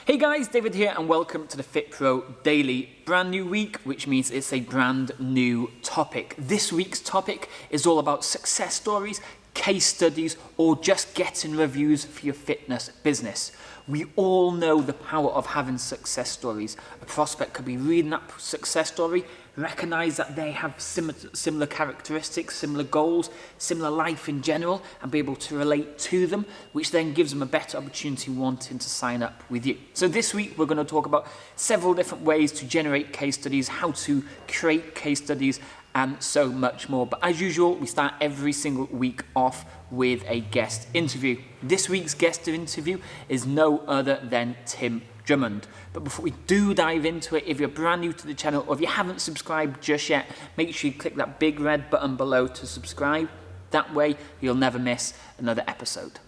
Hey guys, David here and welcome to the Fit Pro Daily. Brand new week, which means it's a brand new topic. This week's topic is all about success stories, case studies, or just getting reviews for your fitness business. We all know the power of having success stories. A prospect could be reading that success story, recognize that they have similar characteristics, similar goals, similar life in general, and be able to relate to them, which then gives them a better opportunity wanting to sign up with you. So this week we're going to talk about several different ways to generate case studies, how to create case studies, and so much more. But as usual, we start every single week off with a guest interview. This week's guest interview is no other than Tim Drummond. But before we do dive into it, if you're brand new to the channel or if you haven't subscribed just yet, make sure you click that big red button below to subscribe. That way you'll never miss another episode.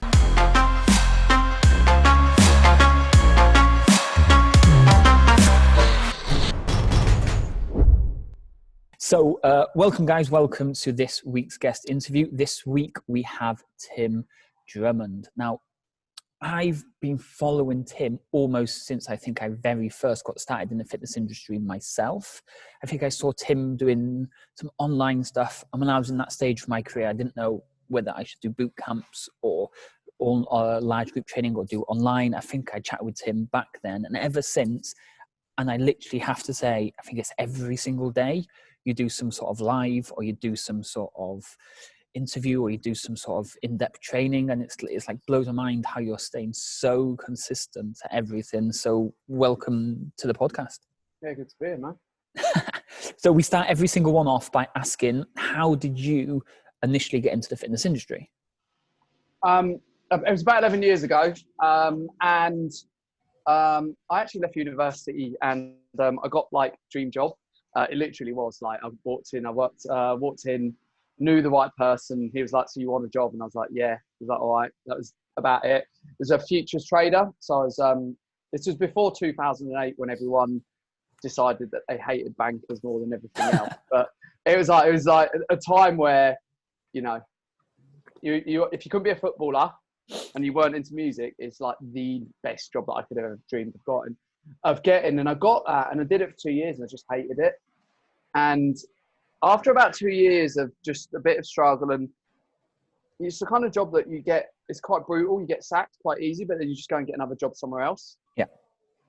So welcome guys, welcome to this week's guest interview. This week we have Tim Drummond. Now, I've been following Tim almost since I think I very first got started in the fitness industry myself. I think I saw Tim doing some online stuff. And when I was in that stage of my career, I didn't know whether I should do boot camps or large group training or do online. I think I chatted with Tim back then, and ever since, and I literally have to say, I think it's every single day, you do some sort of live or you do some sort of interview or you do some sort of in-depth training, and it's like blows my mind how you're staying so consistent to everything. So welcome to the podcast. Yeah, good to be here, man. So we start every single one off by asking, how did you initially get into the fitness industry? It was about 11 years ago, and I actually left university and I got like dream job. It literally was like I walked in, knew the right person. He was like, "So you want a job?" And I was like, "Yeah." He was like, "All right." That was about it. It was a futures trader. So I was, this was before 2008 when everyone decided that they hated bankers more than everything else. But it was like a time where, you know, you if you couldn't be a footballer and you weren't into music, it's like the best job that I could have ever dreamed of getting. And I got that, and I did it for 2 years, and I just hated it. And after about 2 years of just a bit of struggle, and it's the kind of job that you get, it's quite brutal. You get sacked quite easy, but then you just go and get another job somewhere else. Yeah.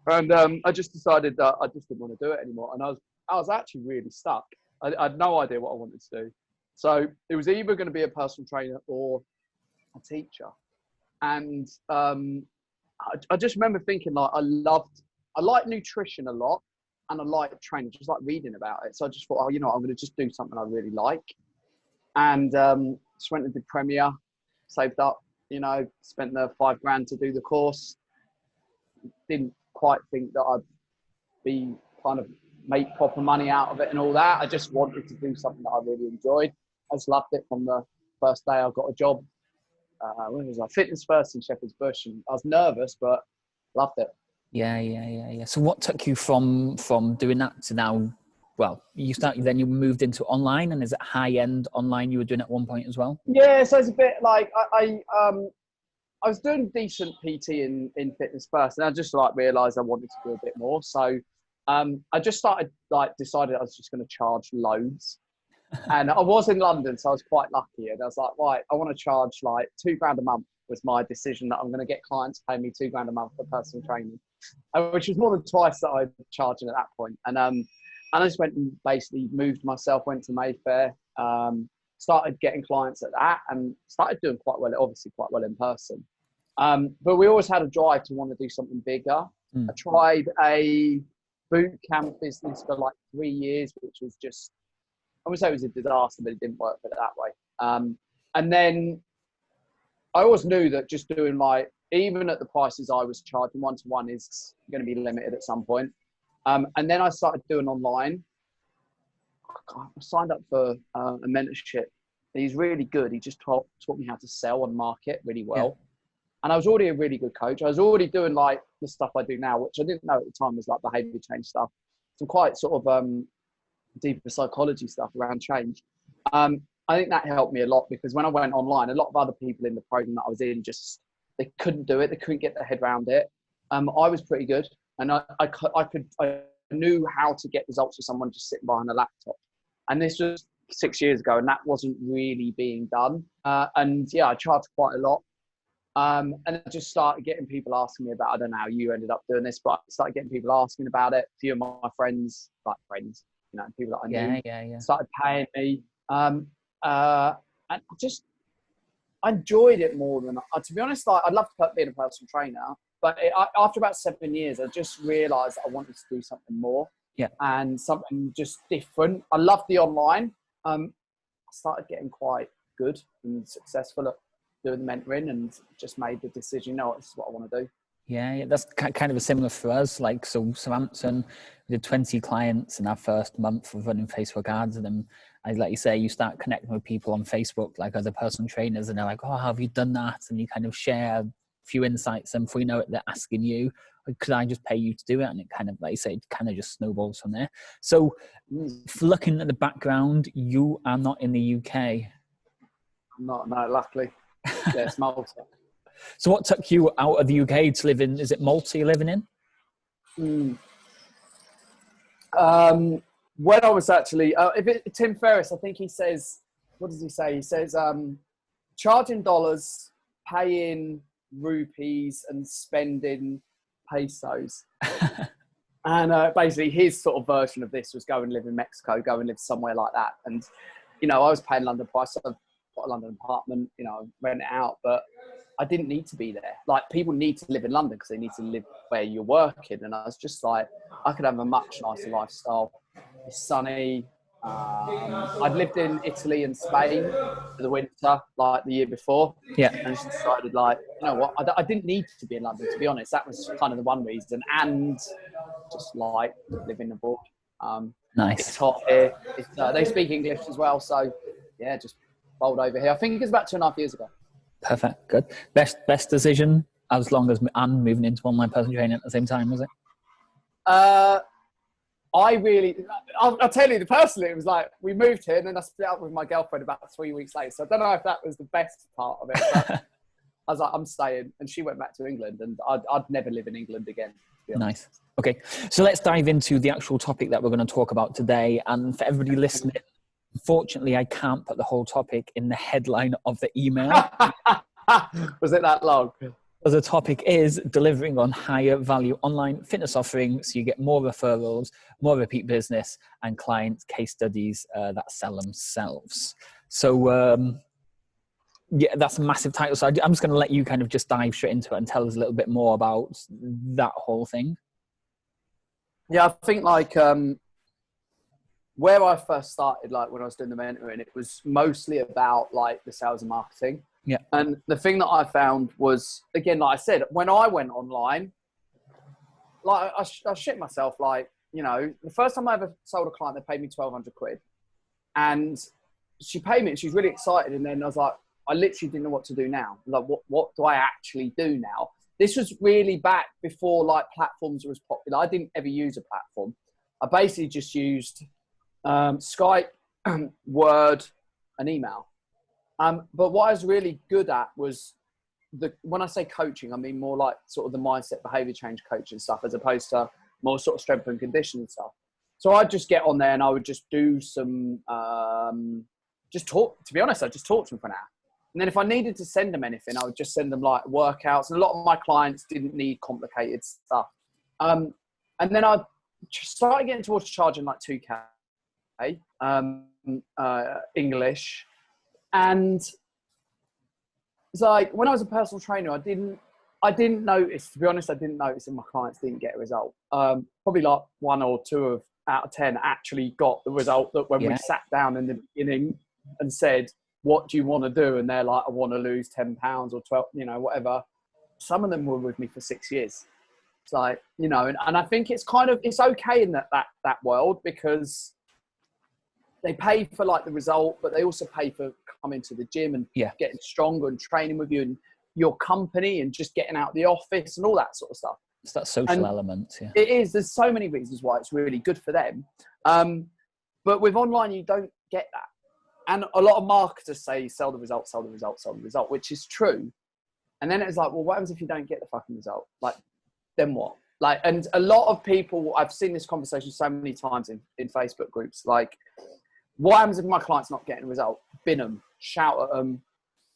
And I just decided that I just didn't want to do it anymore. And I was actually really stuck. I had no idea what I wanted to do. So it was either going to be a personal trainer or a teacher. And I just remember thinking, like, I like nutrition a lot, and I like training, just like reading about it. So I just thought, I'm going to just do something I really like. And just went and did Premier, saved up, spent the $5,000 to do the course. Didn't quite think that I'd be kind of make proper money out of it and all that. I just wanted to do something that I really enjoyed. I just loved it from the first day I got a job. When was I? Fitness First in Shepherd's Bush, and I was nervous, but loved it. Yeah. So what took you from doing that to now? Well, then you moved into online, and is it high-end online you were doing at one point as well? Yeah, so it's a bit like I was doing decent PT in Fitness First, and I just realised I wanted to do a bit more. So I just decided I was just going to charge loads. And I was in London, so I was quite lucky. And I was like, right, I want to charge like $2,000 a month. Was my decision that I'm going to get clients paying me $2,000 a month for personal training, which was more than twice that I was charging at that point. And I just went and basically moved myself, went to Mayfair, started getting clients at that, and started doing quite well in person. But we always had a drive to want to do something bigger. I tried a boot camp business for like 3 years, which was just, I would say it was a disaster, but it didn't work for it that way. And then I always knew that just doing even at the prices I was charging, one-to-one is going to be limited at some point. And then I started doing online. I signed up for a mentorship. He's really good. He just taught me how to sell and market really well. Yeah. And I was already a really good coach. I was already doing like the stuff I do now, which I didn't know at the time was like behavior change stuff. Some quite sort of deeper psychology stuff around change. I think that helped me a lot, because when I went online, a lot of other people in the program that I was in they couldn't do it. They couldn't get their head around it. I was pretty good, and I knew how to get results for someone just sitting behind a laptop. And this was 6 years ago, and that wasn't really being done. And yeah, I charged quite a lot. And I just started getting people asking me about, I don't know how you ended up doing this, but I started getting people asking about it. A few of my friends, people that I knew, started paying me. And I enjoyed it more than, to be honest, like, I'd love to being a personal trainer, but after about 7 years, I just realised that I wanted to do something more and something just different. I love the online. I started getting quite good and successful at doing the mentoring, and just made the decision, this is what I want to do. Yeah, that's kind of a similar for us. Like, so Southampton, we did 20 clients in our first month of running Facebook ads. And then, like you say, you start connecting with people on Facebook, like other personal trainers, and they're like, oh, how have you done that? And you kind of share a few insights, and before you know it, they're asking you, could I just pay you to do it? And it kind of, like you say, it kind of just snowballs from there. So looking at the background, you are not in the UK. I'm not, no, luckily. Yeah, it's Malta. So what took you out of the UK to live in, is it Malta you're living in? When I was actually, Tim Ferriss, I think he says, what does he say? He says, charging dollars, paying rupees, and spending pesos. And basically his sort of version of this was go and live in Mexico, go and live somewhere like that. And, I was paying London price. So I've got a London apartment, rent it out, but I didn't need to be there. Like, people need to live in London because they need to live where you're working. And I was just like, I could have a much nicer lifestyle. It's sunny. I'd lived in Italy and Spain for the winter, like the year before. Yeah. And I just decided, like, you know what? I didn't need to be in London, to be honest. That was kind of the one reason. And just like living abroad. Nice. It's hot here. They speak English as well. So yeah, just rolled over here. I think it's about 2.5 years ago. Perfect. Good. Best decision, as long as I'm moving into online personal training at the same time, was it? I'll tell you, personally, it was like, we moved here and then I split up with my girlfriend about 3 weeks later. So I don't know if that was the best part of it, but I was like, I'm staying. And she went back to England, and I'd never live in England again. Nice. Okay. So let's dive into the actual topic that we're going to talk about today. And for everybody listening, unfortunately, I can't put the whole topic in the headline of the email. Was it that long? So the topic is delivering on higher value online fitness offerings, so you get more referrals, more repeat business, and client case studies that sell themselves. So yeah, that's a massive title. So I'm just going to let you kind of just dive straight into it and tell us a little bit more about that whole thing. Yeah, I think like where I first started, like when I was doing the mentoring, it was mostly about like the sales and marketing. Yeah. And the thing that I found was, again, like I said, when I went online, like I shit myself. Like, the first time I ever sold a client, they paid me 1,200 quid, and she paid me and she was really excited. And then I was like, I literally didn't know what to do now. Like, what do I actually do now? This was really back before like platforms were as popular. I didn't ever use a platform. I basically just used Skype, Word, and email. But what I was really good at was when I say coaching, I mean more like sort of the mindset, behavior change coaching stuff, as opposed to more sort of strength and conditioning stuff. So I'd just get on there and I would just do some, just talk. To be honest, I'd just talk to them for an hour. And then if I needed to send them anything, I would just send them like workouts. And a lot of my clients didn't need complicated stuff. And then I started getting towards charging like 2K English. And it's like, when I was a personal trainer, I didn't notice, to be honest, I didn't notice that my clients didn't get a result. Probably like 1 or 2 out of 10 actually got the result that when we sat down in the beginning and said, what do you want to do? And they're like, I want to lose 10 pounds or 12, whatever. Some of them were with me for 6 years. It's like, and I think it's okay in that world, because they pay for like the result, but they also pay for coming to the gym and getting stronger and training with you and your company and just getting out of the office and all that sort of stuff. It's that social element. Yeah. It is. There's so many reasons why it's really good for them. But with online, you don't get that. And a lot of marketers say, sell the result, sell the result, sell the result, which is true. And then it's like, well, what happens if you don't get the fucking result? Like, then what? Like, and a lot of people, I've seen this conversation so many times in Facebook groups, like, what happens if my client's not getting a result? Bin them, shout at them,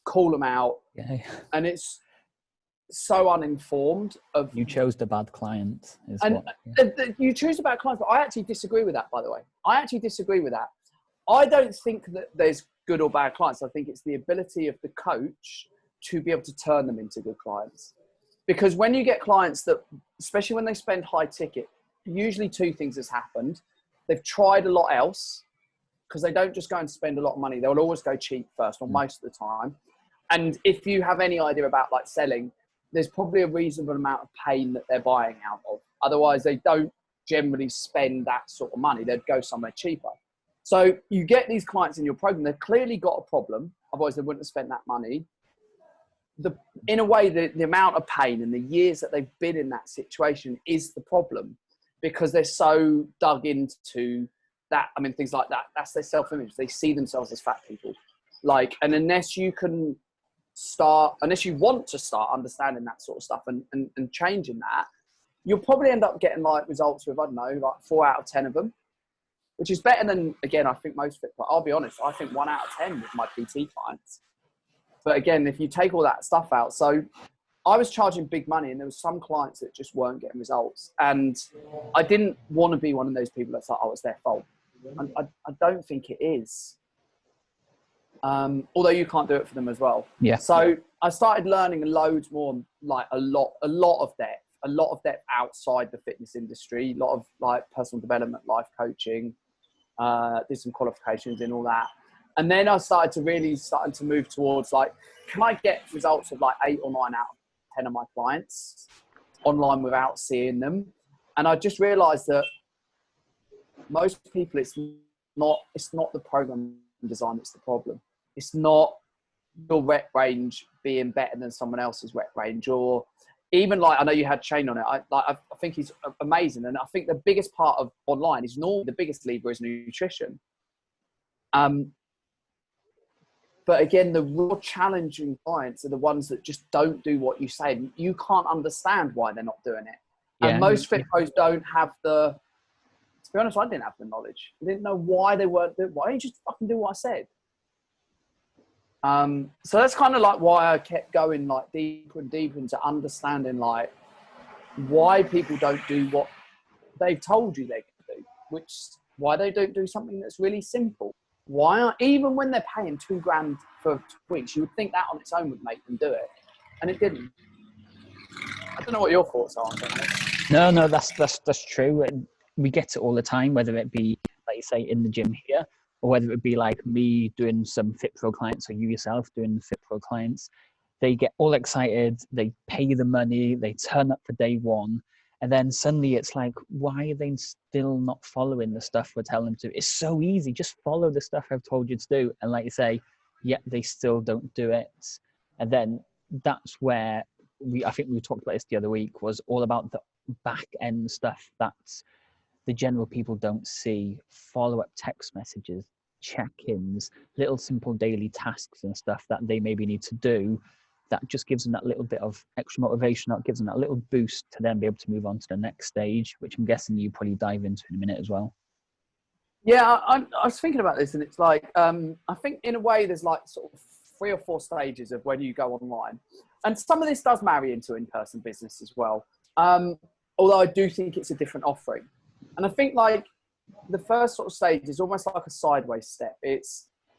call them out. Yeah. And it's so uninformed of... You chose the bad client. You choose the bad client, but I actually disagree with that, by the way. I actually disagree with that. I don't think that there's good or bad clients. I think it's the ability of the coach to be able to turn them into good clients. Because when you get clients that, especially when they spend high ticket, usually two things has happened. They've tried a lot else, because they don't just go and spend a lot of money. They'll always go cheap first, or most of the time. And if you have any idea about like selling, there's probably a reasonable amount of pain that they're buying out of. Otherwise, they don't generally spend that sort of money. They'd go somewhere cheaper. So you get these clients in your program, they've clearly got a problem. Otherwise, they wouldn't have spent that money. In a way, the amount of pain and the years that they've been in that situation is the problem, because they're so dug into that. I mean, things like that, that's their self-image. They see themselves as fat people. Like, and unless you want to start understanding that sort of stuff and changing that, you'll probably end up getting like results with, I don't know, like 4 out of 10 of them, which is better than, again, I think most fit. But I'll be honest, I think 1 out of 10 with my PT clients. But again, if you take all that stuff out, so I was charging big money and there was some clients that just weren't getting results. And I didn't want to be one of those people that's like, oh, it's their fault. And I don't think it is. Although you can't do it for them as well. Yeah. So I started learning loads more, like a lot of depth outside the fitness industry, a lot of like personal development, life coaching, did some qualifications and all that. And then I started to move towards like, can I get results of like 8 or 9 out of 10 of my clients online without seeing them? And I just realized that most people, it's not the program design that's the problem. It's not your rep range being better than someone else's rep range, or even like, I know you had Shane on it. I think he's amazing. And I think the biggest part of online is normally the biggest lever is nutrition. But again, the real challenging clients are the ones that just don't do what you say. You can't understand why they're not doing it. Yeah. And most fit pros don't have to be honest, I didn't have the knowledge. I didn't know why they weren't doing. Why don't you just fucking do what I said? So that's kind of like why I kept going like deeper and deeper into understanding like why people don't do what they've told you they can do, why they don't do something that's really simple. Even when they're paying $2,000 for weeks, you would think that on its own would make them do it, and it didn't. I don't know what your thoughts are on that. No, that's true. And we get it all the time, whether it be, like you say, in the gym here, or whether it be like me doing some Fit Pro clients, or you yourself doing Fit Pro clients. They get all excited, they pay the money, they turn up for day one, and then suddenly it's like, why are they still not following the stuff we're telling them to? It's so easy, just follow the stuff I've told you to do. And like you say, yet they still don't do it. And then that's where I think we talked about this the other week, was all about the back end stuff that the general people don't see. Follow-up text messages, check-ins, little simple daily tasks and stuff that they maybe need to do, that just gives them that little bit of extra motivation, that gives them that little boost to then be able to move on to the next stage, which I'm guessing you probably dive into in a minute as well. Yeah, I was thinking about this, and it's like, I think in a way there's like sort of 3 or 4 stages of when you go online. And some of this does marry into in-person business as well. Although I do think it's a different offering. And I think like the first sort of stage is almost like a sideways step.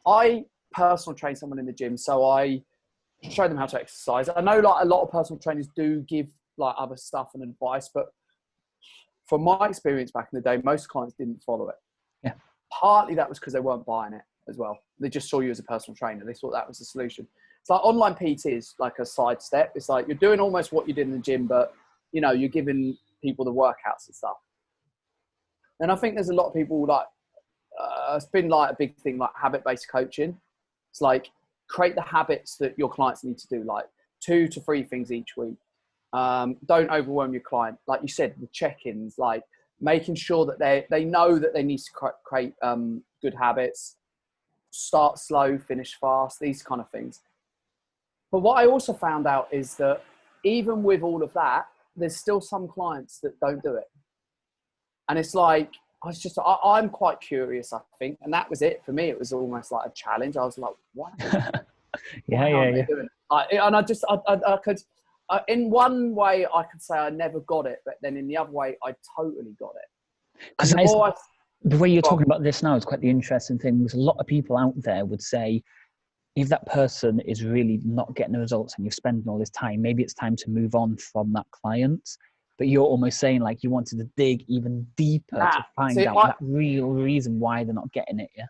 I personal train someone in the gym, so I show them how to exercise. I know like a lot of personal trainers do give like other stuff and advice, but from my experience back in the day, most clients didn't follow it. Yeah. Partly that was because they weren't buying it as well. They just saw you as a personal trainer. They thought that was the solution. It's like online PT is like a side step. It's like you're doing almost what you did in the gym, but you know, you're giving people the workouts and stuff. And I think there's a lot of people like, it's been like a big thing, like habit-based coaching. It's like create the habits that your clients need to do, like 2 to 3 things each week. Don't overwhelm your client. Like you said, the check-ins, like making sure that they know that they need to create good habits, start slow, finish fast, these kind of things. But what I also found out is that even with all of that, there's still some clients that don't do it. And it's like, I'm quite curious, I think. And that was it for me. It was almost like a challenge. I was like, why? Why aren't they doing it? And I could, in one way, I could say I never got it, but then in the other way, I totally got it. Because the way you're talking about this now is quite the interesting thing, because a lot of people out there would say, if that person is really not getting the results and you're spending all this time, maybe it's time to move on from that client. But you're almost saying like you wanted to dig even deeper to find out that real reason why they're not getting it. Yeah.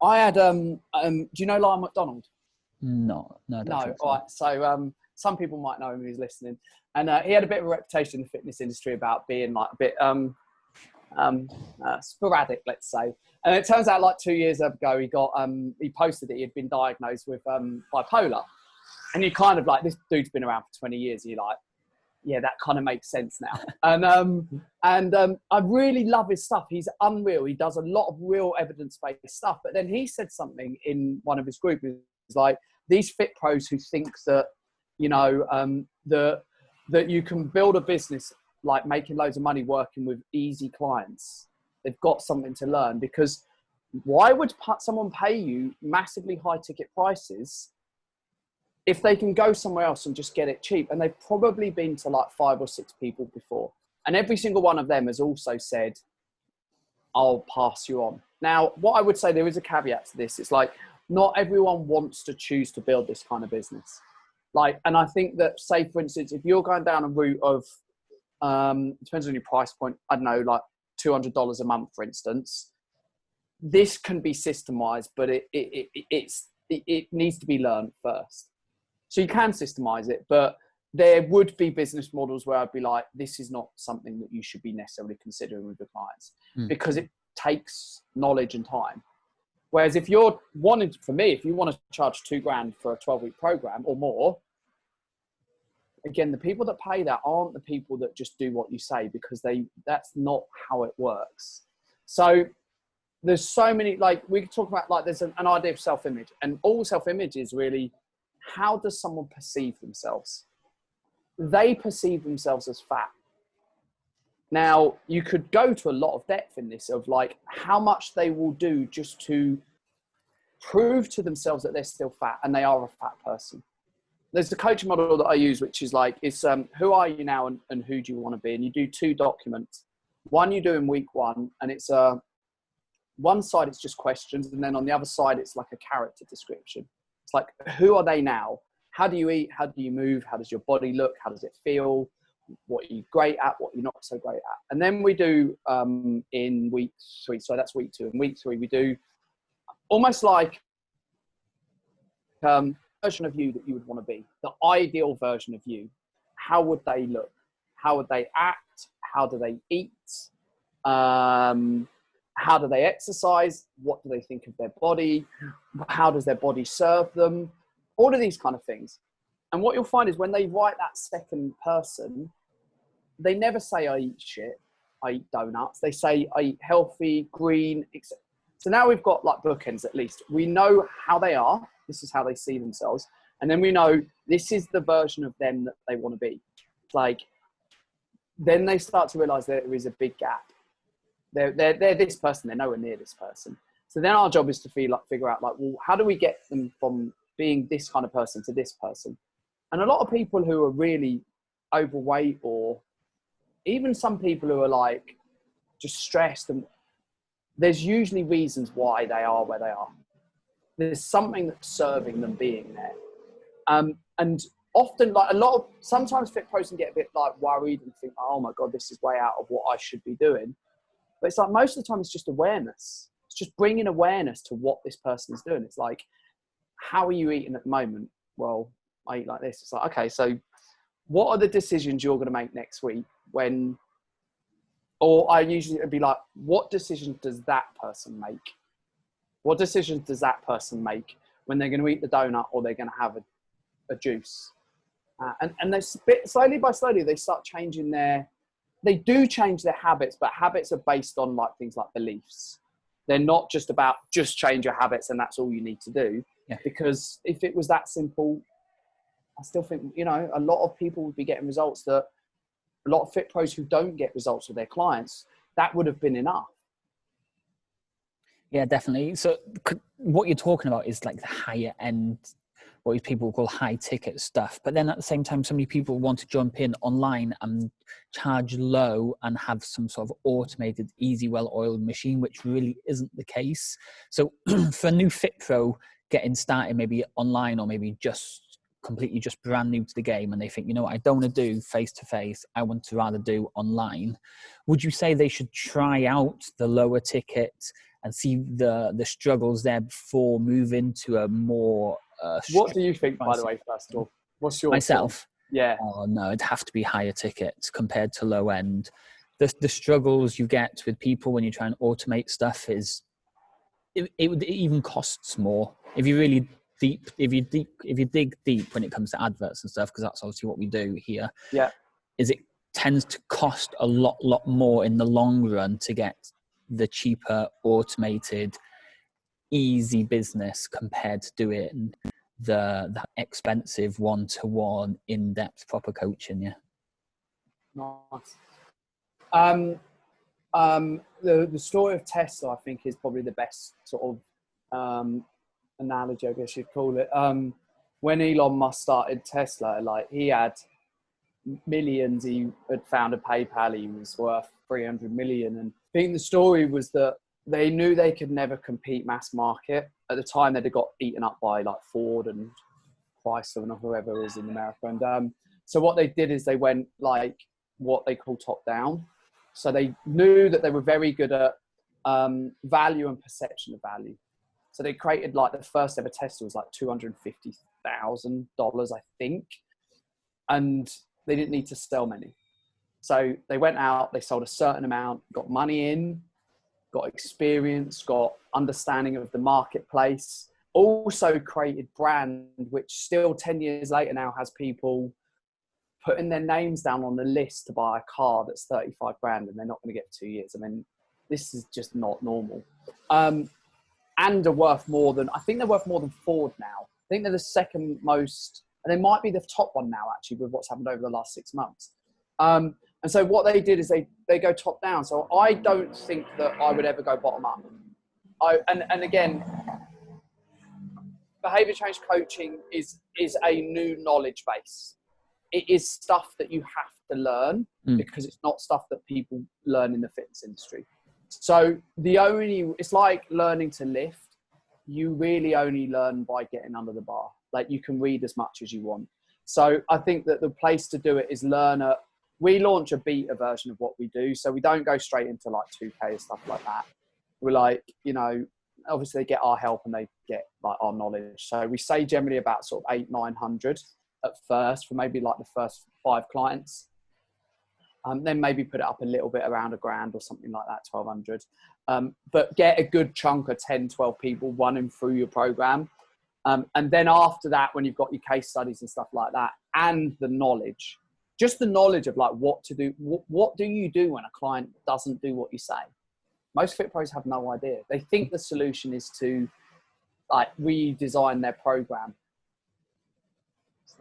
I had, do you know Lyle McDonald? No. All right. So some people might know him who's listening. And he had a bit of a reputation in the fitness industry about being like a bit sporadic, let's say. And it turns out like 2 years ago, he posted that he had been diagnosed with bipolar. And you kind of like, this dude's been around for 20 years. And you're like, yeah, that kind of makes sense now. And I really love his stuff. He's unreal. He does a lot of real evidence-based stuff. But then he said something in one of his groups. It's like, these fit pros who think that, you know, that you can build a business like making loads of money working with easy clients. They've got something to learn, because why would someone pay you massively high ticket prices if they can go somewhere else and just get it cheap? And they've probably been to like 5 or 6 people before. And every single one of them has also said, I'll pass you on. Now, what I would say, there is a caveat to this. It's like, not everyone wants to choose to build this kind of business. Like, and I think that, say for instance, if you're going down a route of, depends on your price point, I don't know, like $200 a month, for instance, this can be systemized, but it needs to be learned first. So you can systemize it, but there would be business models where I'd be like, this is not something that you should be necessarily considering with your clients, because it takes knowledge and time. Whereas if you're wanting, for me, if you want to charge $2,000 for a 12-week program or more, again, the people that pay that aren't the people that just do what you say, because that's not how it works. So there's so many, like we could talk about, like there's an idea of self-image, and all self-image is really, how does someone perceive themselves? They perceive themselves as fat. Now, you could go to a lot of depth in this, of like how much they will do just to prove to themselves that they're still fat and they are a fat person. There's the coaching model that I use, which is like, it's who are you now and who do you want to be? And you do 2 documents. One you do in week 1, and it's one side it's just questions, and then on the other side it's like a character description. It's like, who are they now? How do you eat? How do you move? How does your body look? How does it feel? What are you great at? What you're not so great at? And then we do in week 3, so that's week 2. In week 3, we do almost like version of you that you would want to be, the ideal version of you. How would they look? How would they act? How do they eat? How do they exercise? What do they think of their body? How does their body serve them? All of these kind of things. And what you'll find is when they write that second person, they never say I eat shit, I eat donuts. They say I eat healthy, green, etc. So now we've got like bookends at least. We know how they are. This is how they see themselves. And then we know this is the version of them that they want to be. Like, then they start to realize there is a big gap. They're this person, they're nowhere near this person. So then our job is to figure out like, well, how do we get them from being this kind of person to this person? And a lot of people who are really overweight, or even some people who are like just stressed, and there's usually reasons why they are where they are. There's something that's serving them being there. And often, like sometimes fit pros can get a bit like worried and think, oh my God, this is way out of what I should be doing. But it's like, most of the time it's just awareness. It's just bringing awareness to what this person is doing. It's like, how are you eating at the moment? Well, I eat like this. It's like, okay, so what are the decisions you're going to make next week when, or I usually would be like, what decisions does that person make? What decisions does that person make when they're going to eat the donut or they're going to have a juice? And they slowly by slowly, they start changing they do change their habits, but habits are based on like things like beliefs. They're not just about just change your habits and that's all you need to do. Yeah. Because if it was that simple, I still think, a lot of people would be getting results that a lot of fit pros who don't get results with their clients, that would have been enough. Yeah, definitely. So what you're talking about is like the higher end, what people call high ticket stuff. But then at the same time, so many people want to jump in online and charge low and have some sort of automated, easy, well-oiled machine, which really isn't the case. So for a new fit pro getting started, maybe online or maybe just completely just brand new to the game, and they think, I don't want to do face-to-face, I want to rather do online. Would you say they should try out the lower ticket and see the struggles there before moving to a more what do you think, by the way, first of all? What's your myself? Yeah. Oh no, it'd have to be higher tickets compared to low end. The struggles you get with people when you try and automate stuff is it even costs more if you really if you dig deep when it comes to adverts and stuff, because that's obviously what we do here. Yeah. Is it tends to cost a lot more in the long run to get the cheaper automated easy business compared to doing the expensive one-to-one in-depth proper coaching. Yeah. Nice. The story of Tesla, I think, is probably the best sort of analogy, I guess you'd call it. When Elon Musk started Tesla, like, he had millions. He had founded PayPal. He was worth 300 million. And I think the story was that they knew they could never compete mass market. At the time, they'd got eaten up by like Ford and Chrysler and whoever was in America. And so what they did is they went like what they call top down. So they knew that they were very good at value and perception of value. So they created like the first ever Tesla was like $250,000, I think. And they didn't need to sell many. So they went out, they sold a certain amount, got money in, got experience, got understanding of the marketplace, also created brand, which still 10 years later now has people putting their names down on the list to buy a car that's 35 grand and they're not going to get 2 years. I mean, this is just not normal. And are worth more than, I think they're worth more than Ford now. I think they're the second most, and they might be the top one now actually with what's happened over the last 6 months. And so what they did is they go top down. So I don't think that I would ever go bottom up. And again, behavior change coaching is a new knowledge base. It is stuff that you have to learn because it's not stuff that people learn in the fitness industry. So it's like learning to lift. You really only learn by getting under the bar. Like, you can read as much as you want. So I think that the place to do it is we launch a beta version of what we do. So we don't go straight into like 2K and stuff like that. We're like, obviously they get our help and they get like our knowledge. So we say generally about sort of 800-900 at first for maybe like the first 5 clients. Then maybe put it up a little bit around $1,000 or something like that, 1,200. But get a good chunk of 10, 12 people running through your program. And then after that, when you've got your case studies and stuff like that, and the knowledge, just the knowledge of like what to do. What do you do when a client doesn't do what you say? Most fit pros have no idea. They think the solution is to like redesign their program. It's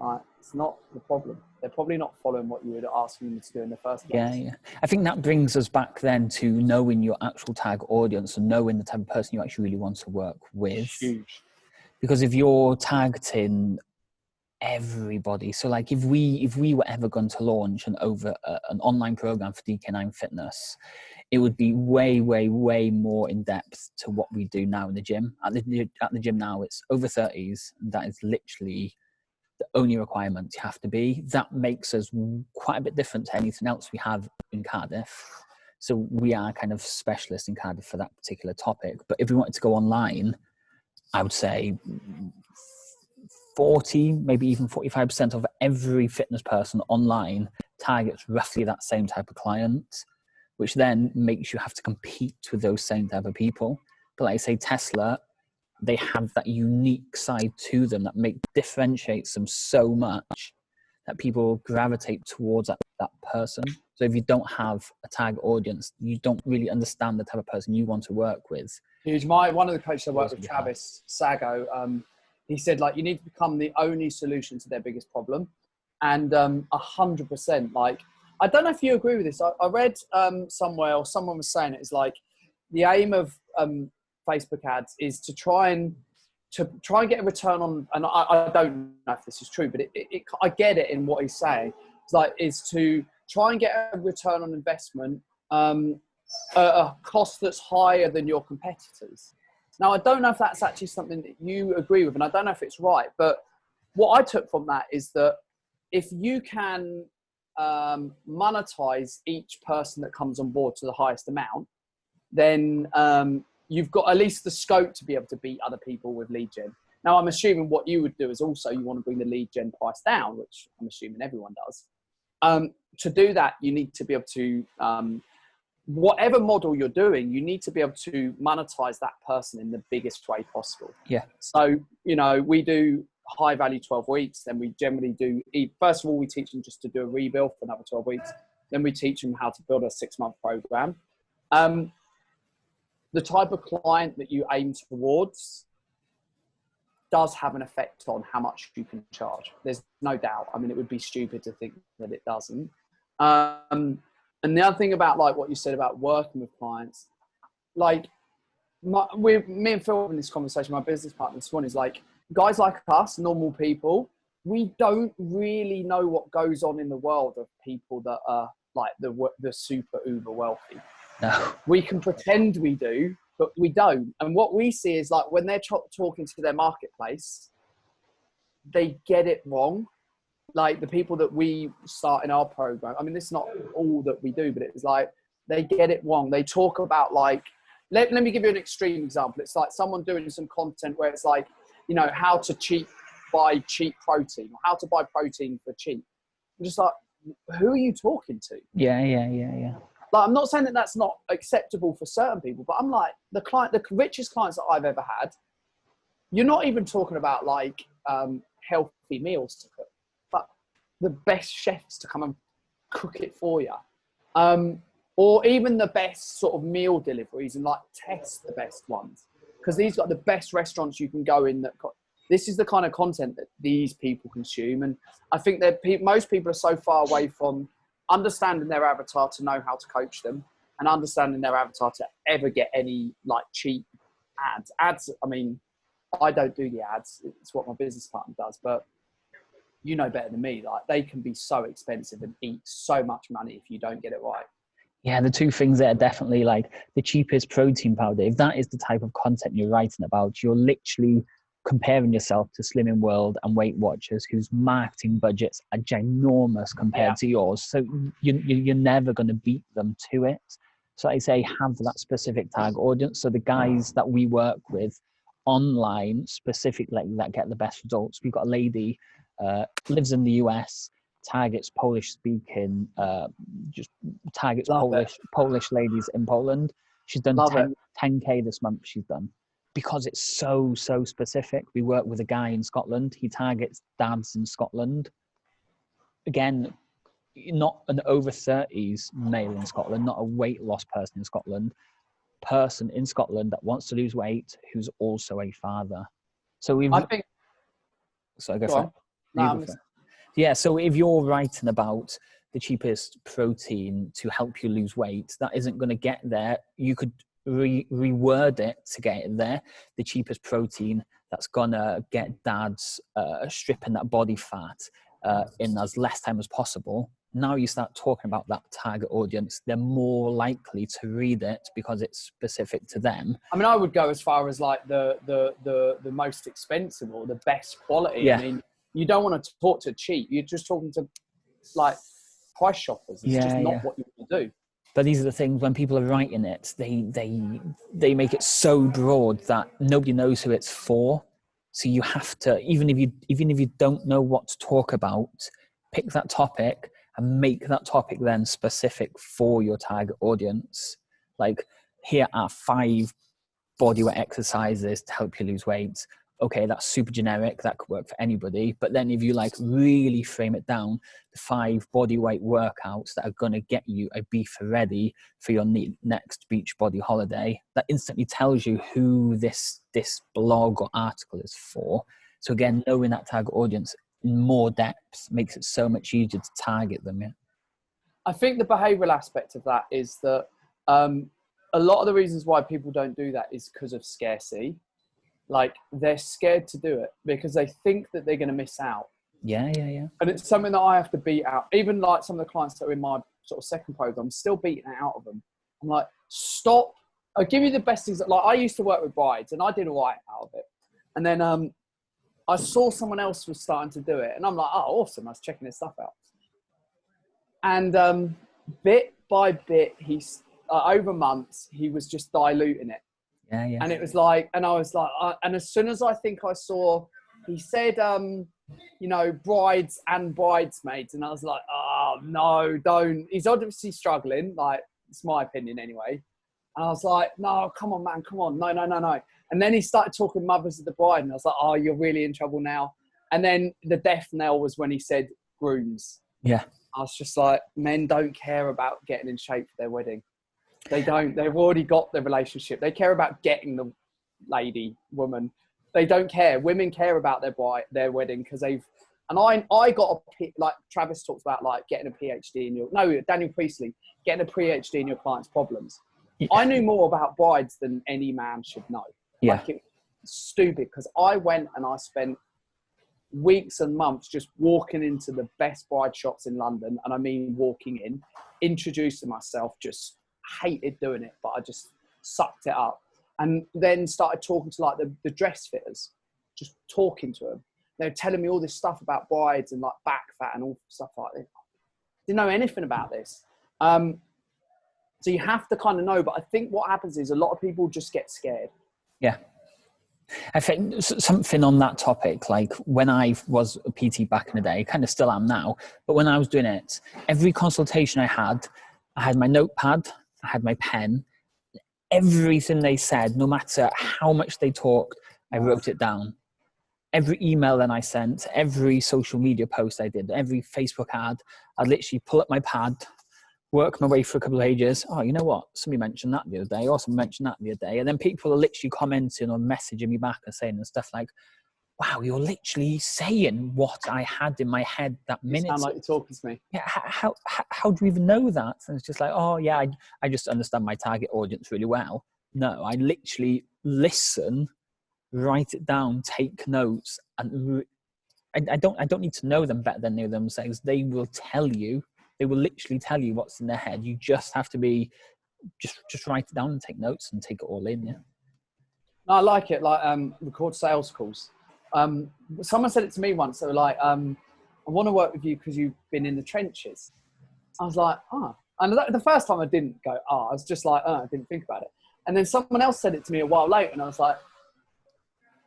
not the problem. They're probably not following what you would ask them to do in the first place. Yeah. I think that brings us back then to knowing your actual target audience and knowing the type of person you actually really want to work with. Huge. Because if you're targeting everybody, so like if we were ever going to launch an online program for DK9 Fitness, it would be way more in depth to what we do now in the gym. At the gym now, it's over 30s. That is literally the only requirement you have to be. That makes us quite a bit different to anything else we have in Cardiff. So we are kind of specialists in Cardiff for that particular topic. But if we wanted to go online, I would say 40, maybe even 45% of every fitness person online targets roughly that same type of client, which then makes you have to compete with those same type of people. But like I say, Tesla, they have that unique side to them that differentiates them so much that people gravitate towards that person. So if you don't have a target audience, you don't really understand the type of person you want to work with. Huge. One of the coaches I work with, Travis Sago, he said, like, you need to become the only solution to their biggest problem. And 100%, like, I don't know if you agree with this. I read somewhere, or someone was saying it's like the aim of Facebook ads is to try and get a return on, and I don't know if this is true, but I get it in what he's saying. It's like, is to try and get a return on investment at a cost that's higher than your competitors. Now, I don't know if that's actually something that you agree with, and I don't know if it's right, but what I took from that is that if you can monetize each person that comes on board to the highest amount, then you've got at least the scope to be able to beat other people with lead gen. Now, I'm assuming what you would do is also you want to bring the lead gen price down, which I'm assuming everyone does. To do that, you need to be able to, whatever model you're doing, you need to be able to monetize that person in the biggest way possible. Yeah. So, we do high value 12 weeks. Then we generally do, first of all, we teach them just to do a rebuild for another 12 weeks. Then we teach them how to build a 6-month program. The type of client that you aim towards does have an effect on how much you can charge. There's no doubt. I mean, it would be stupid to think that it doesn't. And the other thing about like what you said about working with clients, like me and Phil in this conversation, my business partner this morning, is like, guys like us, normal people, we don't really know what goes on in the world of people that are like the super uber wealthy. No. We can pretend we do, but we don't. And what we see is like when they're talking to their marketplace, they get it wrong. Like the people that we start in our program, I mean, this is not all that we do, but it's like they get it wrong. They talk about like, let me give you an extreme example. It's like someone doing some content where it's like, how to buy cheap protein, or how to buy protein for cheap. I'm just like, who are you talking to? Yeah. Like, I'm not saying that that's not acceptable for certain people, but I'm like, the richest clients that I've ever had, you're not even talking about like healthy meals to cook, but the best chefs to come and cook it for you. Or even the best sort of meal deliveries, and like test the best ones. Because these are the best restaurants you can go in. This is the kind of content that these people consume. And I think that most people are so far away from understanding their avatar to know how to coach them, and understanding their avatar to ever get any like cheap ads. I mean, I don't do the ads. It's what my business partner does, but you know better than me, like they can be so expensive and eat so much money if you don't get it right. Yeah, the two things that are definitely like the cheapest protein powder. If that is the type of content you're writing about, you're literally comparing yourself to Slimming World and Weight Watchers, whose marketing budgets are ginormous compared to yours. So you're never going to beat them to it. So I say have that specific target audience. So the guys that we work with online specifically that get the best results. We've got a lady lives in the US, targets Polish speaking, just targets Polish ladies in Poland. She's done 10K this month. She's done because it's so specific. We work with a guy in Scotland. He targets dads in Scotland. Again, not an over 30s male in Scotland, not a weight loss person in Scotland. Person in Scotland that wants to lose weight who's also a father. So we've. I think. So go for it. Yeah. So if you're writing about the cheapest protein to help you lose weight, that isn't going to get there. You could reword it to get it there. The cheapest protein that's gonna get dads stripping that body fat in as less time as possible. Now you start talking about that target audience, they're more likely to read it because it's specific to them. I mean, I would go as far as like the most expensive or the best quality. Yeah. I mean, you don't want to talk to cheap. You're just talking to like price shoppers. It's just not what you want to do. But these are the things when people are writing it, they make it so broad that nobody knows who it's for. So you have to, even if you don't know what to talk about, pick that topic and make that topic then specific for your target audience. Like, here are 5 bodyweight exercises to help you lose weight. Okay, that's super generic. That could work for anybody. But then if you like really frame it down, the 5 bodyweight workouts that are going to get you a beef ready for your next beach body holiday, that instantly tells you who this blog or article is for. So again, knowing that target audience in more depth makes it so much easier to target them. Yeah. I think the behavioural aspect of that is that a lot of the reasons why people don't do that is because of scarcity. Like, they're scared to do it because they think that they're going to miss out. Yeah. And it's something that I have to beat out. Even like some of the clients that are in my sort of second program, I'm still beating it out of them. I'm like, stop. I'll give you the best things. Like, I used to work with brides and I did all right out of it. And then I saw someone else was starting to do it. And I'm like, oh, awesome. I was checking his stuff out. And bit by bit, he's over months, he was just diluting it. Yeah. And it was like, and I was like, and as soon as I think I saw, he said, you know, brides and bridesmaids. And I was like, oh, no, don't. He's obviously struggling. Like, it's my opinion anyway. And I was like, no, come on, man, come on. No. And then he started talking mothers of the bride. And I was like, oh, you're really in trouble now. And then the death knell was when he said grooms. Yeah. I was just like, men don't care about getting in shape for their wedding. They don't. They've already got the relationship. They care about getting the woman. They don't care. Women care about their wedding because they've. And I got like Travis talks about, like getting a PhD in Daniel Priestley, getting a PhD in your client's problems. Yeah. I knew more about brides than any man should know. Yeah. Like, it's stupid because I went and I spent weeks and months just walking into the best bride shops in London. And I mean, walking in, introducing myself, just hated doing it, but I just sucked it up. And then started talking to like the dress fitters, just talking to them. They were telling me all this stuff about brides and like back fat and all stuff like that. Didn't know anything about this. So you have to kind of know, but I think what happens is a lot of people just get scared. Yeah. I think something on that topic, like when I was a PT back in the day, kind of still am now, but when I was doing it, every consultation I had my notepad, I had my pen, everything they said, no matter how much they talked, I wrote it down. Every email that I sent, every social media post I did, every Facebook ad, I'd literally pull up my pad, work my way for a couple of pages. Oh, you know what? Somebody mentioned that the other day, or somebody mentioned that the other day. And then people are literally commenting or messaging me back and saying and stuff like, wow, you're literally saying what I had in my head that minute. You sound like you're talking to me. Yeah, how do you even know that? And it's just like, oh yeah, I just understand my target audience really well. No, I literally listen, write it down, take notes, and I don't need to know them better than know themselves. They will tell you. They will literally tell you what's in their head. You just have to be, just write it down and take notes and take it all in. Yeah. No, I like it. Like record sales calls. Someone said it to me once. They were like, I want to work with you because you've been in the trenches. I was like, oh. And the first time I didn't go, oh. I was just like, oh, I didn't think about it. And then someone else said it to me a while later, and I was like,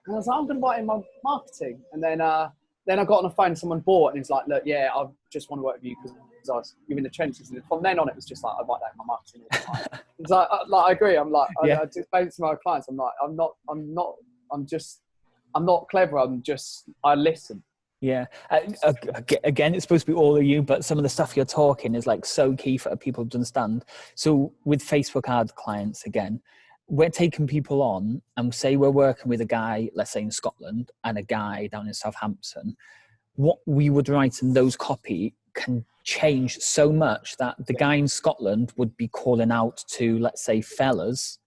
I'm going to write in my marketing. And then I got on the phone and someone bought, and he's like, look, yeah, I just want to work with you because you're in the trenches. And from then on, it was just like, I write that in my marketing all the time. It's like I agree. I'm like, I just explain to my clients, I'm like, I'm not clever. I listen. Yeah. Again, it's supposed to be all of you, but some of the stuff you're talking is like so key for people to understand. So with Facebook ad clients, again, we're taking people on and say we're working with a guy, let's say in Scotland, and a guy down in Southampton. What we would write in those copy can change so much that the guy in Scotland would be calling out to, let's say, fellas.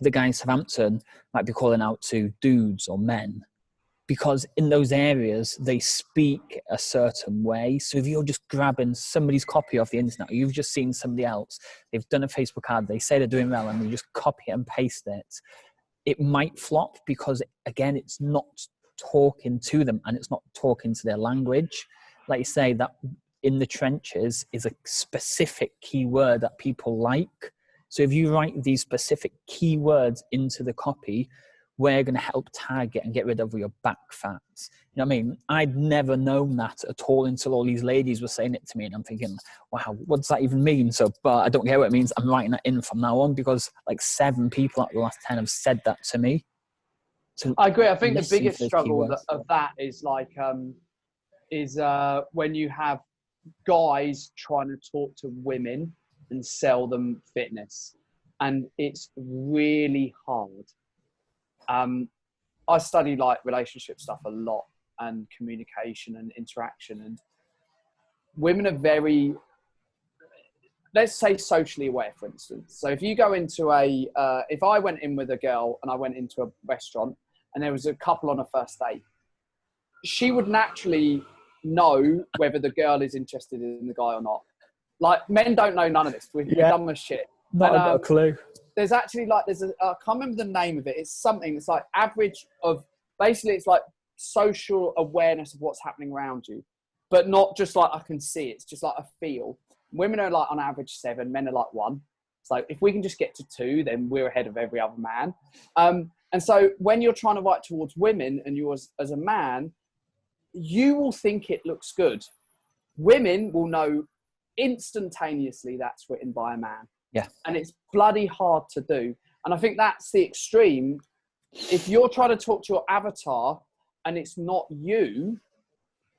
The guy in Southampton might be calling out to dudes or men, because in those areas they speak a certain way. So if you're just grabbing somebody's copy off the internet, or you've just seen somebody else, they've done a Facebook ad, they say they're doing well, and you just copy it and paste it, it might flop because, again, it's not talking to them and it's not talking to their language. Like you say, that in the trenches is a specific keyword that people like. So if you write these specific keywords into the copy, we're going to help target and get rid of your back fats. You know what I mean? I'd never known that at all until all these ladies were saying it to me, and I'm thinking, wow, what does that even mean? So, but I don't care what it means. I'm writing that in from now on because like 7 people out of the last 10 have said that to me. So I agree. I think the biggest struggle of that is like, when you have guys trying to talk to women and sell them fitness, and it's really hard. I study like relationship stuff a lot, and communication and interaction, and women are very, let's say socially aware, for instance. So if you go into if I went in with a girl and I went into a restaurant and there was a couple on a first date, she would naturally know whether the girl is interested in the guy or not. Like, men don't know none of this. We're dumb as shit. Not a clue. There's actually I can't remember the name of it. It's something, it's like average of, basically it's like social awareness of what's happening around you, but not just like I can see it. It's just like a feel. Women are like on average 7, men are like 1. So if we can just get to 2, then we're ahead of every other man. And so when you're trying to write towards women and you as a man, you will think it looks good. Women will know instantaneously that's written by a man. Yeah. And it's bloody hard to do. And I think that's the extreme. If you're trying to talk to your avatar and it's not you,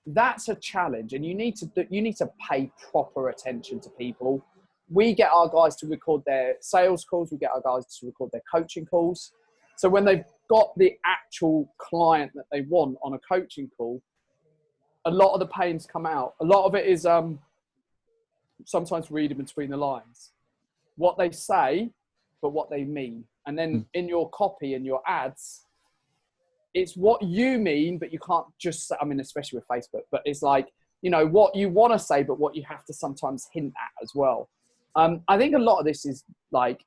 that's a challenge. And you need to pay proper attention to people. We get our guys to record their sales calls. We get our guys to record their coaching calls. So when they've got the actual client that they want on a coaching call, a lot of the pains come out. A lot of it is sometimes reading between the lines. What they say, but what they mean. And then in your copy and your ads, it's what you mean, but you can't just say, I mean, especially with Facebook, but it's like, you know, what you want to say, but what you have to sometimes hint at as well. I think a lot of this is like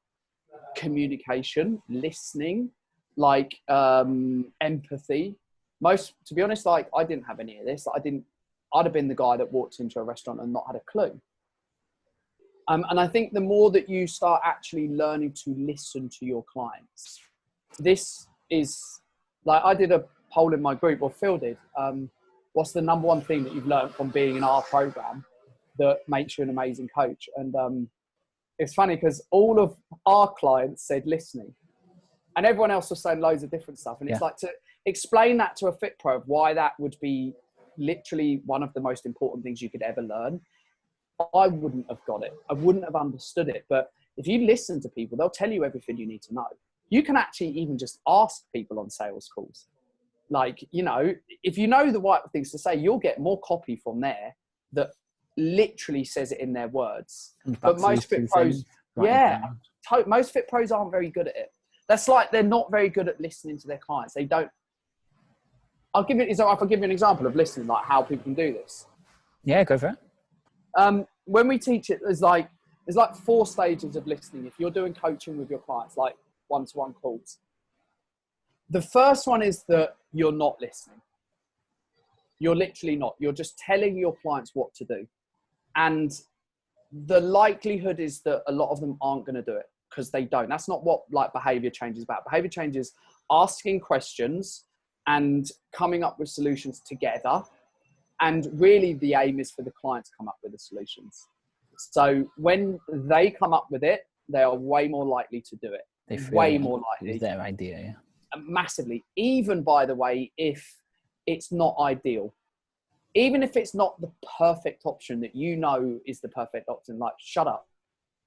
communication, listening, like empathy. To be honest, like I didn't have any of this. I'd have been the guy that walked into a restaurant and not had a clue. And I think the more that you start actually learning to listen to your clients, this is like, I did a poll in my group, or Phil did. What's the number one thing that you've learned from being in our program that makes you an amazing coach? And it's funny because all of our clients said listening, and everyone else was saying loads of different stuff. And it's like, to explain that to a fit pro of why that would be literally one of the most important things you could ever learn. I wouldn't have got it. I wouldn't have understood it. But if you listen to people, they'll tell you everything you need to know. You can actually even just ask people on sales calls. Like, you know, if you know the right things to say, you'll get more copy from there that literally says it in their words. But most fit pros, most fit pros aren't very good at it. That's like, they're not very good at listening to their clients. They don't. I'll give you an example of listening, like how people can do this. Yeah, go for it. When we teach it, there's like 4 stages of listening. If you're doing coaching with your clients, like one-to-one calls, the first one is that you're not listening. You're literally not. You're just telling your clients what to do. And the likelihood is that a lot of them aren't going to do it because they don't. That's not what like behavior change is about. Behavior change is asking questions and coming up with solutions together. And really the aim is for the client to come up with the solutions. So when they come up with it, they are way more likely to do it. They feel way more likely. It's their idea, yeah. Massively. Even, by the way, if it's not ideal. Even if it's not the perfect option that you know is the perfect option, like, shut up.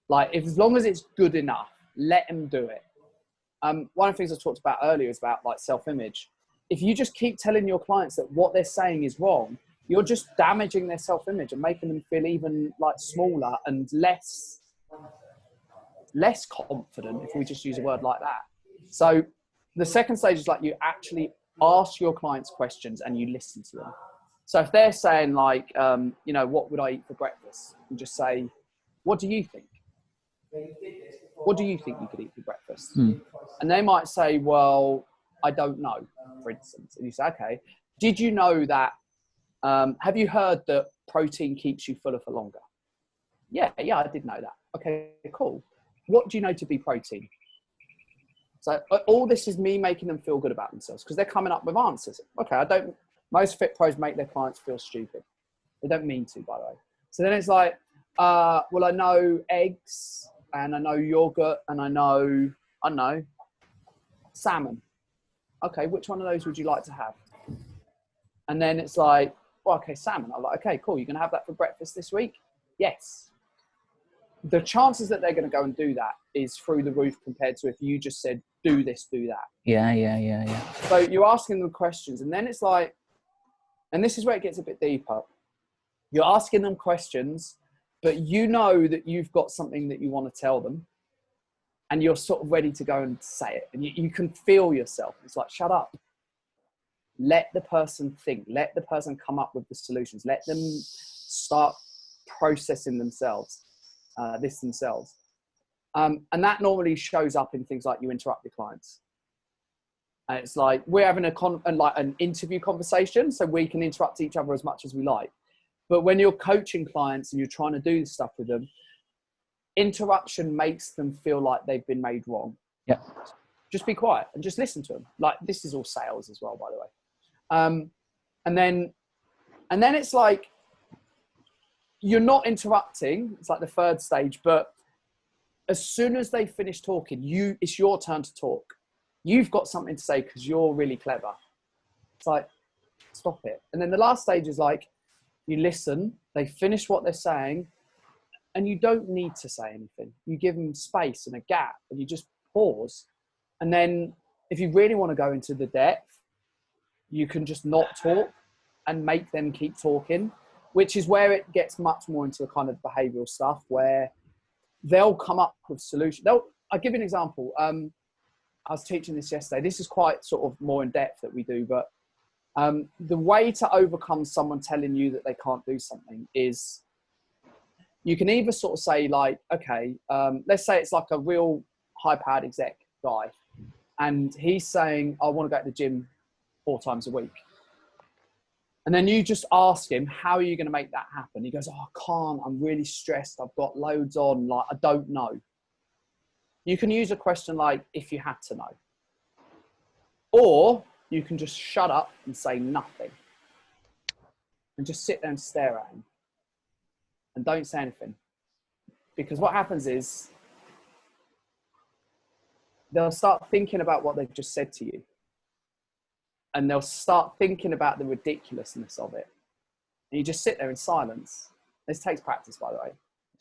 Like, as long as it's good enough, let them do it. One of the things I talked about earlier is about like self-image. If you just keep telling your clients that what they're saying is wrong, you're just damaging their self-image and making them feel even like smaller and less confident, if we just use a word like that. So the second stage is like, you actually ask your clients questions and you listen to them. So if they're saying like, you know, what would I eat for breakfast? You just say, what do you think? What do you think you could eat for breakfast? And they might say, well, I don't know, for instance. And you say, okay, did you know that, have you heard that protein keeps you fuller for longer? Yeah, I did know that. Okay, cool. What do you know to be protein? So all this is me making them feel good about themselves because they're coming up with answers. Okay, most fit pros make their clients feel stupid. They don't mean to, by the way. So then it's like, well, I know eggs and I know yogurt and I know salmon. Okay, which one of those would you like to have? And then it's like, well, okay, salmon. I'm like, okay, cool. You're going to have that for breakfast this week? Yes. The chances that they're going to go and do that is through the roof compared to if you just said, do this, do that. Yeah. So you're asking them questions and then it's like, and this is where it gets a bit deeper. You're asking them questions, but you know that you've got something that you want to tell them, and you're sort of ready to go and say it, and you can feel yourself. It's like, shut up. Let the person think. Let the person come up with the solutions. Let them start processing themselves, this themselves. And that normally shows up in things like you interrupt your clients. And it's like we're having an interview conversation, so we can interrupt each other as much as we like. But when you're coaching clients and you're trying to do stuff with them, interruption makes them feel like they've been made wrong. Yeah. Just be quiet and just listen to them. Like, this is all sales as well, by the way. And then it's like, you're not interrupting. It's like the third stage, but as soon as they finish talking, it's your turn to talk. You've got something to say because you're really clever. It's like, stop it. And then the last stage is like, you listen, they finish what they're saying, and you don't need to say anything. You give them space and a gap, and you just pause. And then if you really want to go into the depth, you can just not talk and make them keep talking, which is where it gets much more into the kind of behavioral stuff where they'll come up with solutions. I'll give you an example. I was teaching this yesterday. This is quite sort of more in depth that we do, but the way to overcome someone telling you that they can't do something is you can either sort of say like, okay, let's say it's like a real high-powered exec guy, and he's saying, I want to go to the gym 4 times a week. And then you just ask him, how are you going to make that happen? He goes, oh, I can't. I'm really stressed. I've got loads on. Like, I don't know. You can use a question like, if you had to know. Or you can just shut up and say nothing. And just sit there and stare at him. And don't say anything. Because what happens is, they'll start thinking about what they've just said to you. And they'll start thinking about the ridiculousness of it. And you just sit there in silence. This takes practice, by the way.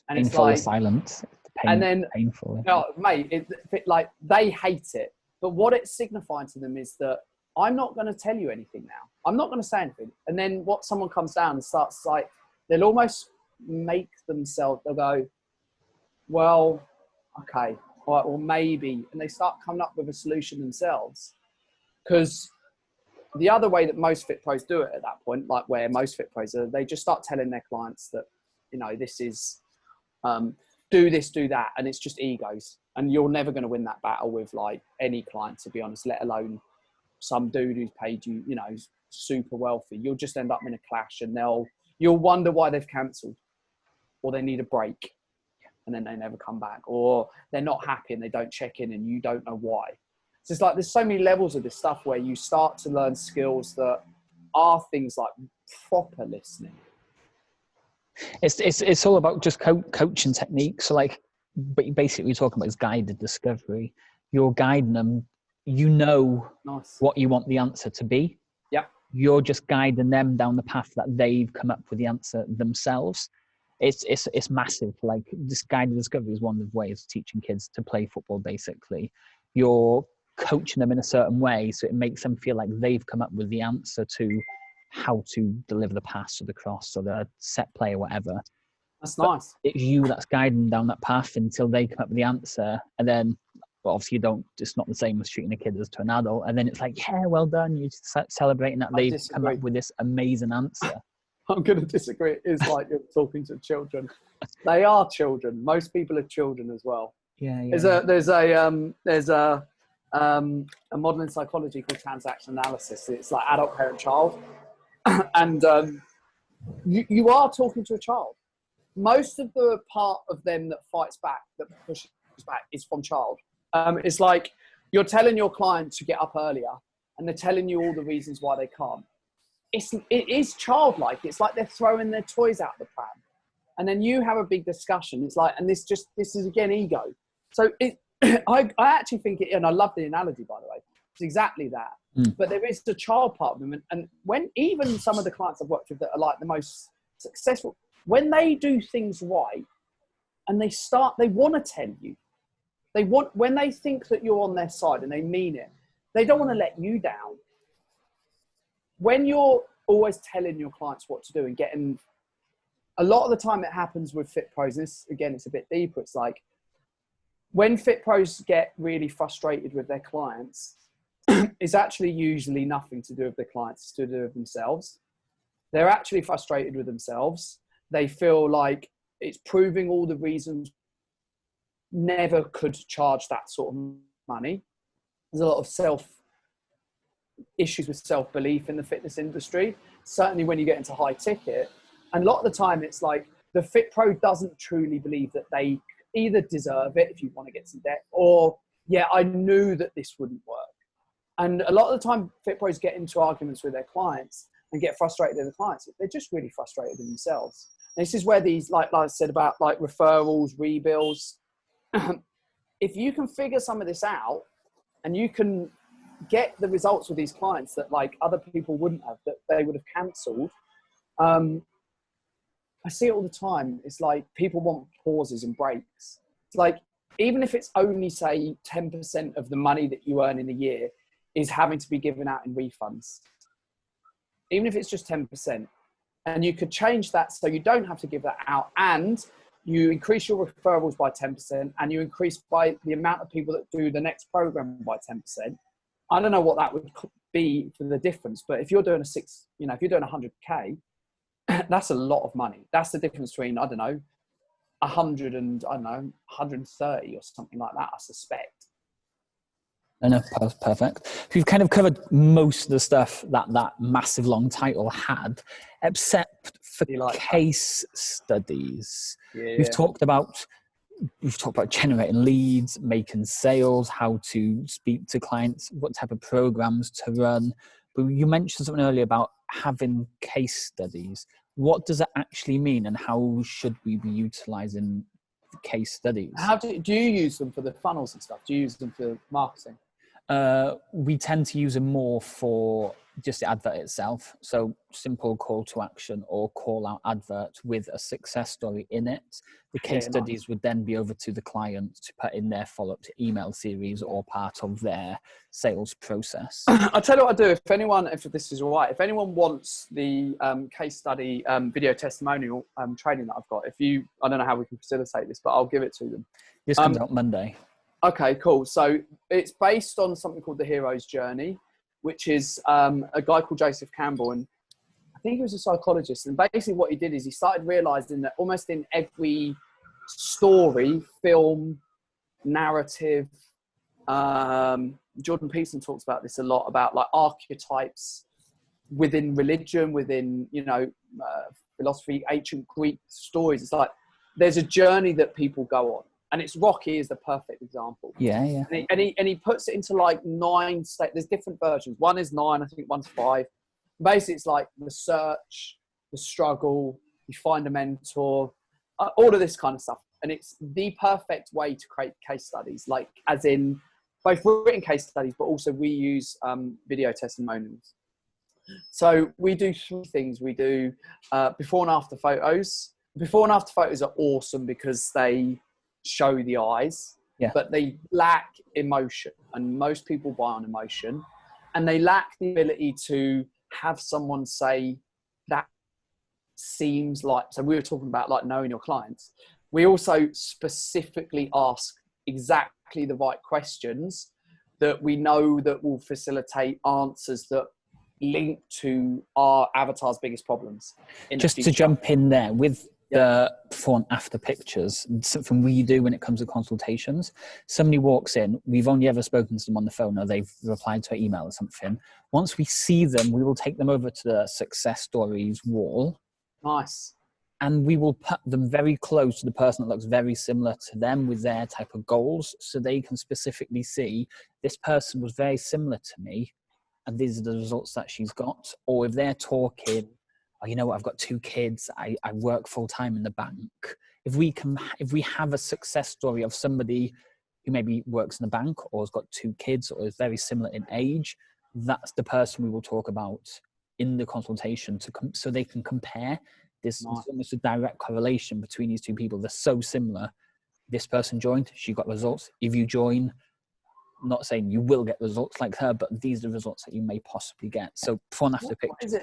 And painful, it's like silence. And then, painful. no, mate, like they hate it. But what it's signifying to them is that I'm not going to tell you anything now. I'm not going to say anything. And then what someone comes down and starts like, they'll almost make themselves, they'll go, well, okay, all right, well, maybe. And they start coming up with a solution themselves. Because the other way that most fit pros do it at that point, like where most fit pros are, they just start telling their clients that, you know, this is, do this, do that. And it's just egos. And you're never going to win that battle with like any client, to be honest, let alone some dude who's paid you, you know, super wealthy. You'll just end up in a clash, and you'll wonder why they've cancelled, or they need a break and then they never come back, or they're not happy and they don't check in and you don't know why. So it's like, there's so many levels of this stuff where you start to learn skills that are things like proper listening. It's all about just coaching techniques. So like, but basically you're talking about is guided discovery. You're guiding them. You know what you want the answer to be. Yeah. You're just guiding them down the path that they've come up with the answer themselves. It's massive. Like, this guided discovery is one of the ways of teaching kids to play football. Basically, you're coaching them in a certain way, so it makes them feel like they've come up with the answer to how to deliver the pass or the cross or the set play or whatever. That's nice. It's you that's guiding them down that path until they come up with the answer, and then, well, obviously, it's not the same as treating a kid as to an adult. And then it's like, yeah, well done. You're celebrating that they've come up with this amazing answer. I'm going to disagree. It's like you're talking to children. They are children. Most people are children as well. Yeah. There's a model in psychology called transaction analysis. It's like adult, parent, child. And you are talking to a child. Most of the part of them that fights back, that pushes back, is from child. It's like you're telling your client to get up earlier, and they're telling you all the reasons why they can't. It is childlike. It's like they're throwing their toys out the pram, and then you have a big discussion. It's like, and this is again ego. So I actually think it, and I love the analogy, by the way. It's exactly that. But there is the child part of them, and when even some of the clients I've worked with that are like the most successful, when they do things right, and they want to tell you. When they think that you're on their side and they mean it, they don't want to let you down. When you're always telling your clients what to do and getting a lot of the time it happens with fit pros. This, again, it's a bit deeper. It's like when fit pros get really frustrated with their clients, it's actually usually nothing to do with the clients, it's to do with themselves. They're actually frustrated with themselves. They feel like it's proving all the reasons never could charge that sort of money. There's a lot of issues with self-belief in the fitness industry, certainly when you get into high ticket. And a lot of the time it's like the fit pro doesn't truly believe that they either deserve it, if you want to get some debt, or yeah, I knew that this wouldn't work. And a lot of the time fit pros get into arguments with their clients and get frustrated with the clients. They're just really frustrated with themselves. And this is where these, like I said about like referrals, rebills, if you can figure some of this out and you can get the results with these clients that like other people wouldn't have, that they would have cancelled. I see it all the time. It's like people want pauses and breaks. It's like, even if it's only say 10% of the money that you earn in a year is having to be given out in refunds, even if it's just 10%, and you could change that so you don't have to give that out, and you increase your referrals by 10%, and you increase by the amount of people that do the next program by 10%. I don't know what that would be for the difference, but if you're doing if you're doing 100K, that's a lot of money. That's the difference between, I don't know, 100 and 130 or something like that, I suspect. No, perfect. We've kind of covered most of the stuff that massive long title had, except for case studies. Yeah. We've talked about generating leads, making sales, how to speak to clients, what type of programs to run. But you mentioned something earlier about having case studies. What does it actually mean, and how should we be utilizing case studies? How do you use them for the funnels and stuff? Do you use them for marketing? We tend to use them more for just the advert itself. So simple call to action or call out advert with a success story in it. The case studies would then be over to the client to put in their follow-up email series or part of their sales process. I'll tell you what I do. If this is all right, if anyone wants the case study video testimonial training that I've got, I don't know how we can facilitate this, but I'll give it to them. This comes out Monday. Okay, cool. So it's based on something called the hero's journey, which is a guy called Joseph Campbell. And I think he was a psychologist. And basically what he did is he started realizing that almost in every story, film, narrative, Jordan Peterson talks about this a lot, about like archetypes within religion, within, philosophy, ancient Greek stories. It's like there's a journey that people go on. And it's Rocky is the perfect example. Yeah. And he puts it into like 9 states. There's different versions. One is 9, I think one's 5. Basically, it's like the search, the struggle, you find a mentor, all of this kind of stuff. And it's the perfect way to create case studies, like as in both written case studies, but also we use video testimonials. So we do 3 things. We do before and after photos. Before and after photos are awesome because they show the eyes, but they lack emotion, and most people buy on emotion, and they lack the ability to have someone say that seems like. So we were talking about like knowing your clients. We also specifically ask exactly the right questions that we know that will facilitate answers that link to our avatar's biggest problems. Just to jump in there with the before and after pictures, something we do when it comes to consultations. Somebody walks in, we've only ever spoken to them on the phone, or they've replied to an email or something. Once we see them, we will take them over to the success stories wall. Nice. And we will put them very close to the person that looks very similar to them with their type of goals, so they can specifically see this person was very similar to me and these are the results that she's got. Or if they're talking, oh, you know what, I've got 2 kids, I work full time in the bank. If we have a success story of somebody who maybe works in the bank or has got 2 kids or is very similar in age, that's the person we will talk about in the consultation so they can compare. There's almost a direct correlation between these 2 people. They're so similar. This person joined, she got results. If you join, not saying you will get results like her, but these are the results that you may possibly get. So before and after pictures.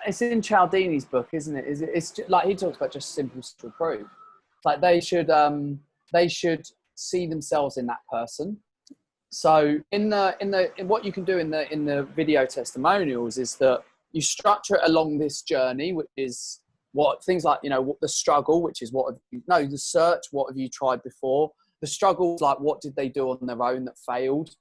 it's in Cialdini's book, isn't it? It's like he talks about just simple social proof. Like they should see themselves in that person. So in what you can do in the video testimonials is that you structure it along this journey, which is what things like, the struggle, which is the search, what have you tried before? The struggle, like what did they do on their own that failed?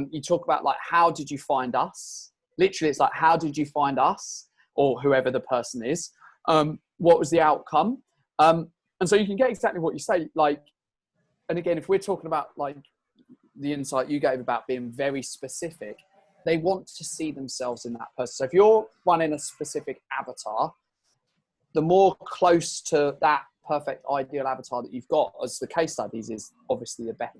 You talk about like, how did you find us? Literally, it's like, how did you find us, or whoever the person is? What was the outcome? And so you can get exactly what you say. Like, and again, if we're talking about like the insight you gave about being very specific, they want to see themselves in that person. So if you're running a specific avatar, the more close to that perfect ideal avatar that you've got as the case studies is obviously the better.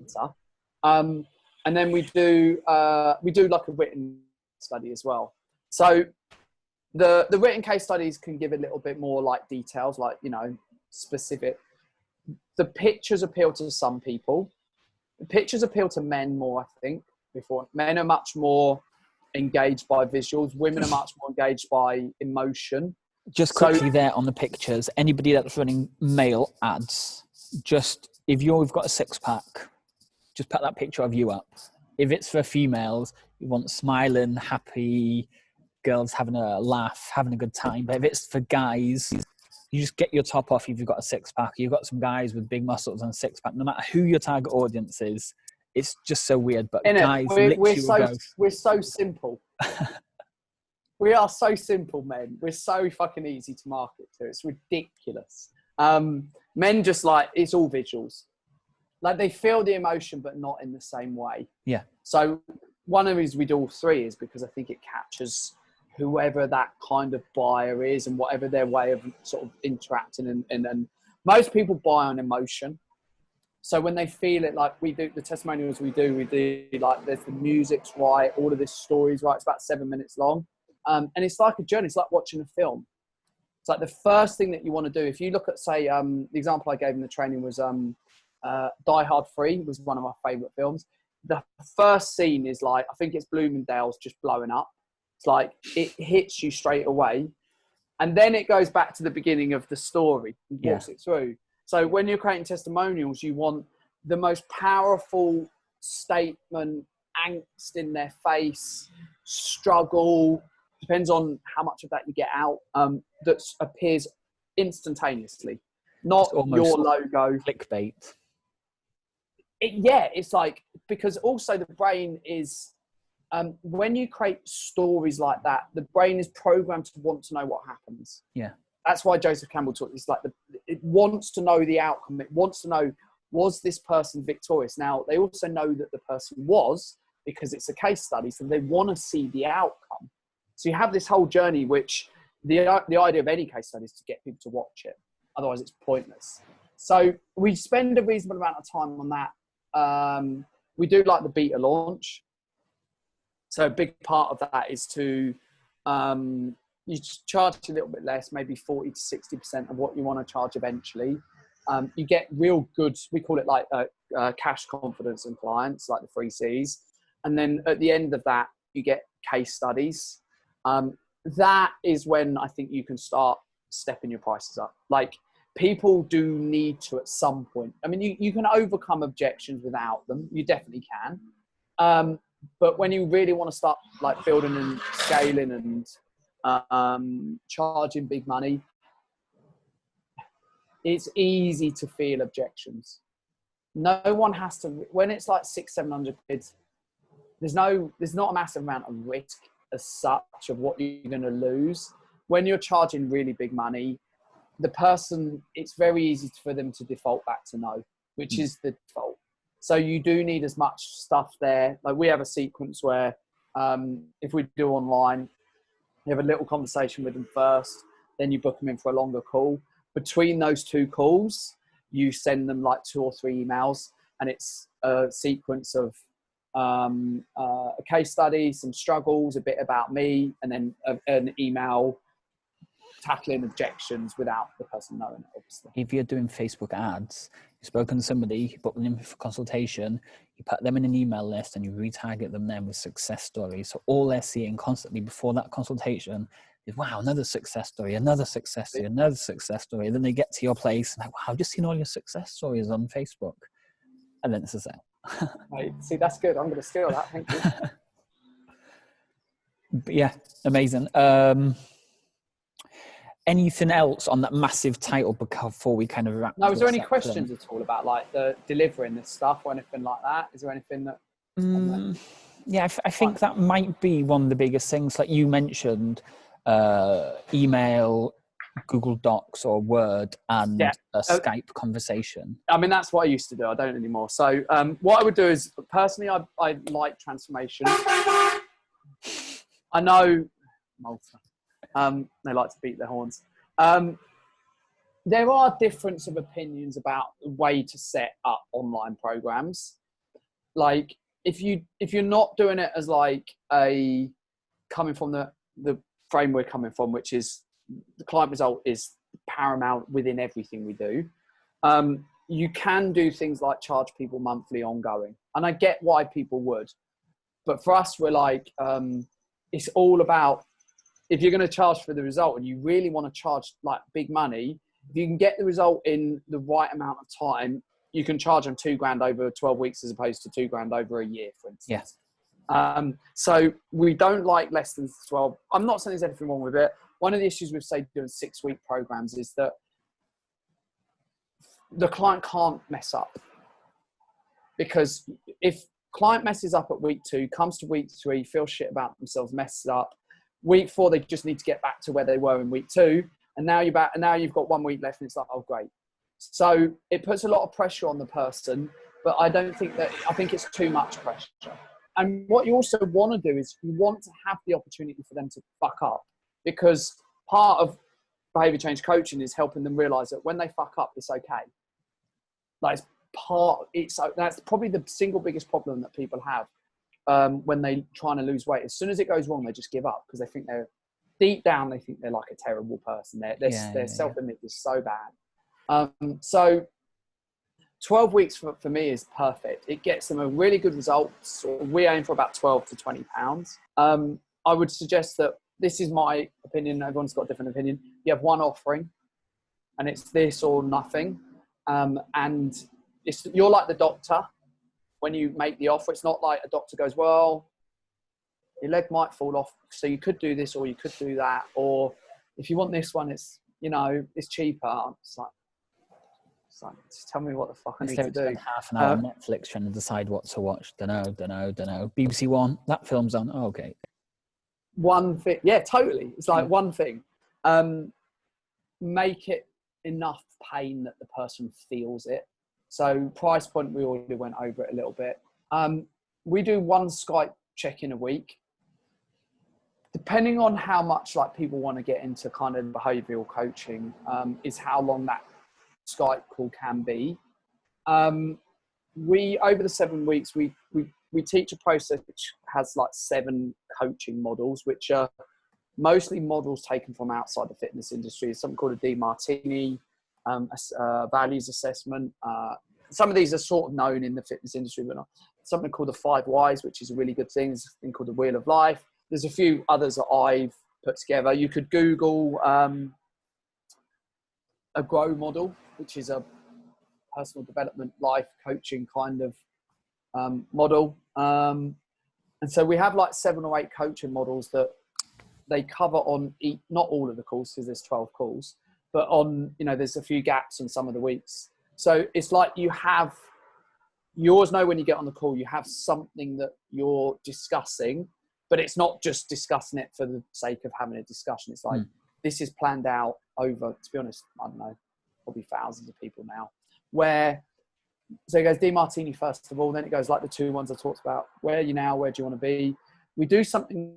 And then we do like a written study as well. So the written case studies can give a little bit more like details, like, specific. The pictures appeal to some people. The pictures appeal to men more, I think. Before men are much more engaged by visuals. Women are much more engaged by emotion. Just quickly there on the pictures, anybody that's running male ads, just if you've got a six-pack, just put that picture of you up. If it's for females, you want smiling, happy girls having a laugh, having a good time. But if it's for guys, you just get your top off if you've got a six-pack. You've got some guys with big muscles and a six-pack. No matter who your target audience is, it's just so weird. But guys, we're so simple. We are so simple, men. We're so fucking easy to market to. It's ridiculous. Men just like, it's all visuals. Like they feel the emotion, but not in the same way. Yeah. So one of the reasons we do all three is because I think it captures whoever that kind of buyer is and whatever their way of sort of interacting. And most people buy on emotion. So when they feel it, like we do the testimonials we do like, there's the music's right, all of this story's right. It's about 7 minutes long. And it's like a journey. It's like watching a film. It's like the first thing that you want to do. If you look at, say, the example I gave in the training was Die Hard 3 was one of my favorite films. The first scene is like, I think it's Bloomingdale's just blowing up. It's like, it hits you straight away. And then it goes back to the beginning of the story and walks it through. So when you're creating testimonials, you want the most powerful statement, angst in their face, struggle, depends on how much of that you get out, that appears instantaneously, not your logo. Clickbait. It's like, because also the brain is, when you create stories like that, the brain is programmed to want to know what happens. Yeah. That's why Joseph Campbell taught this. Like, it wants to know the outcome. It wants to know, was this person victorious? Now, they also know that the person was, because it's a case study, so they want to see the outcome. So you have this whole journey, which the idea of any case study is to get people to watch it. Otherwise, it's pointless. So we spend a reasonable amount of time on that. We do like the beta launch. So a big part of that is to you charge a little bit less, maybe 40 to 60% of what you want to charge eventually. You get real good, we call it like cash confidence in clients, like the 3 Cs. And then at the end of that, you get case studies. That is when I think you can start stepping your prices up. Like, people do need to at some point. I mean, you can overcome objections without them. You definitely can. But when you really want to start like building and scaling and charging big money, it's easy to feel objections. No one has to, when it's like 600-700 quid, there's not a massive amount of risk as such of what you're going to lose. When you're charging really big money, the person, it's very easy for them to default back to no, which is the default. So you do need as much stuff there. Like, we have a sequence where if we do online, you have a little conversation with them first, then you book them in for a longer call. Between those 2 calls, you send them like 2 or 3 emails, and it's a sequence of a case study, some struggles, a bit about me, and then an email tackling objections without the person knowing it, obviously. If you're doing Facebook ads, you've spoken to somebody, you book them in for consultation, you put them in an email list and you retarget them then with success stories. So all they're seeing constantly before that consultation Wow, another success story, another success story, another success story. And then they get to your place and like, wow, I've just seen all your success stories on Facebook. And then it's a sale. Right. See, that's good. I'm going to steal that. Thank you. But yeah, amazing. Anything else on that massive title before we kind of wrap? No, is there any questions at all about like the delivering this stuff or anything like that? Is there anything that? Yeah, I think that might be one of the biggest things. Like you mentioned, email, Google Docs or Word, and a Skype conversation. I mean, that's what I used to do. I don't anymore. So what I would do is, personally, I like transformation. I know Malta. They like to beat their horns. There are difference of opinions about the way to set up online programs. Like if you're not doing it as like coming from the frame we're coming from, which is the client result is paramount within everything we do. You can do things like charge people monthly ongoing. And I get why people would, but for us, we're like, it's all about, if you're going to charge for the result and you really want to charge like big money, if you can get the result in the right amount of time, you can charge them $2,000 over 12 weeks as opposed to $2,000 over a year, for instance. Yeah. So we don't like less than 12. I'm not saying there's anything wrong with it. One of the issues with, say, doing 6-week programs is that the client can't mess up. Because if client messes up at week 2, comes to week 3, feels shit about themselves, messes up, week 4, they just need to get back to where they were in week 2. And now you've got 1 week left and it's like, oh, great. So it puts a lot of pressure on the person, but I think it's too much pressure. And what you also want to do is you want to have the opportunity for them to fuck up, because part of behavior change coaching is helping them realize that when they fuck up, it's okay. Like that's probably the single biggest problem that people have when they trying to lose weight. As soon as it goes wrong, they just give up because they think deep down, they think they're like a terrible person. Their self-image is so bad. So 12 weeks for me is perfect. It gets them a really good result. So we aim for about 12 to 20 pounds. I would suggest that, this is my opinion, everyone's got a different opinion. You have one offering and it's this or nothing. And you're like the doctor when you make the offer. It's not like a doctor goes, well, your leg might fall off, so you could do this or you could do that. Or if you want this one, it's cheaper. It's like, just tell me what the fuck I need to do. Half an hour on Netflix trying to decide what to watch. Don't know. BBC One, that film's on. Oh, okay. One thing, yeah, totally. It's like one thing. Make it enough pain that the person feels it. So price point, we already went over it a little bit. We do one Skype check-in a week. Depending on how much like people want to get into kind of behavioural coaching, is how long that Skype call can be. We over the 7 weeks, we teach a process which has like 7 coaching models, which are mostly models taken from outside the fitness industry. It's something called a DiMartini, values assessment. Some of these are sort of known in the fitness industry, but not. Something called the 5 Whys, which is a really good thing. There's a thing called the Wheel of Life. There's a few others that I've put together. You could Google a GROW model, which is a personal development, life coaching kind of model. And so we have like 7 or 8 coaching models that they cover on not all of the calls, because there's 12 calls, but on, there's a few gaps on some of the weeks. So it's like you always know when you get on the call, you have something that you're discussing, but it's not just discussing it for the sake of having a discussion. It's like, this is planned out over, to be honest, I don't know, probably thousands of people now, so it goes DiMartini first of all, then it goes like the 2 ones I talked about. Where are you now? Where do you want to be? We do something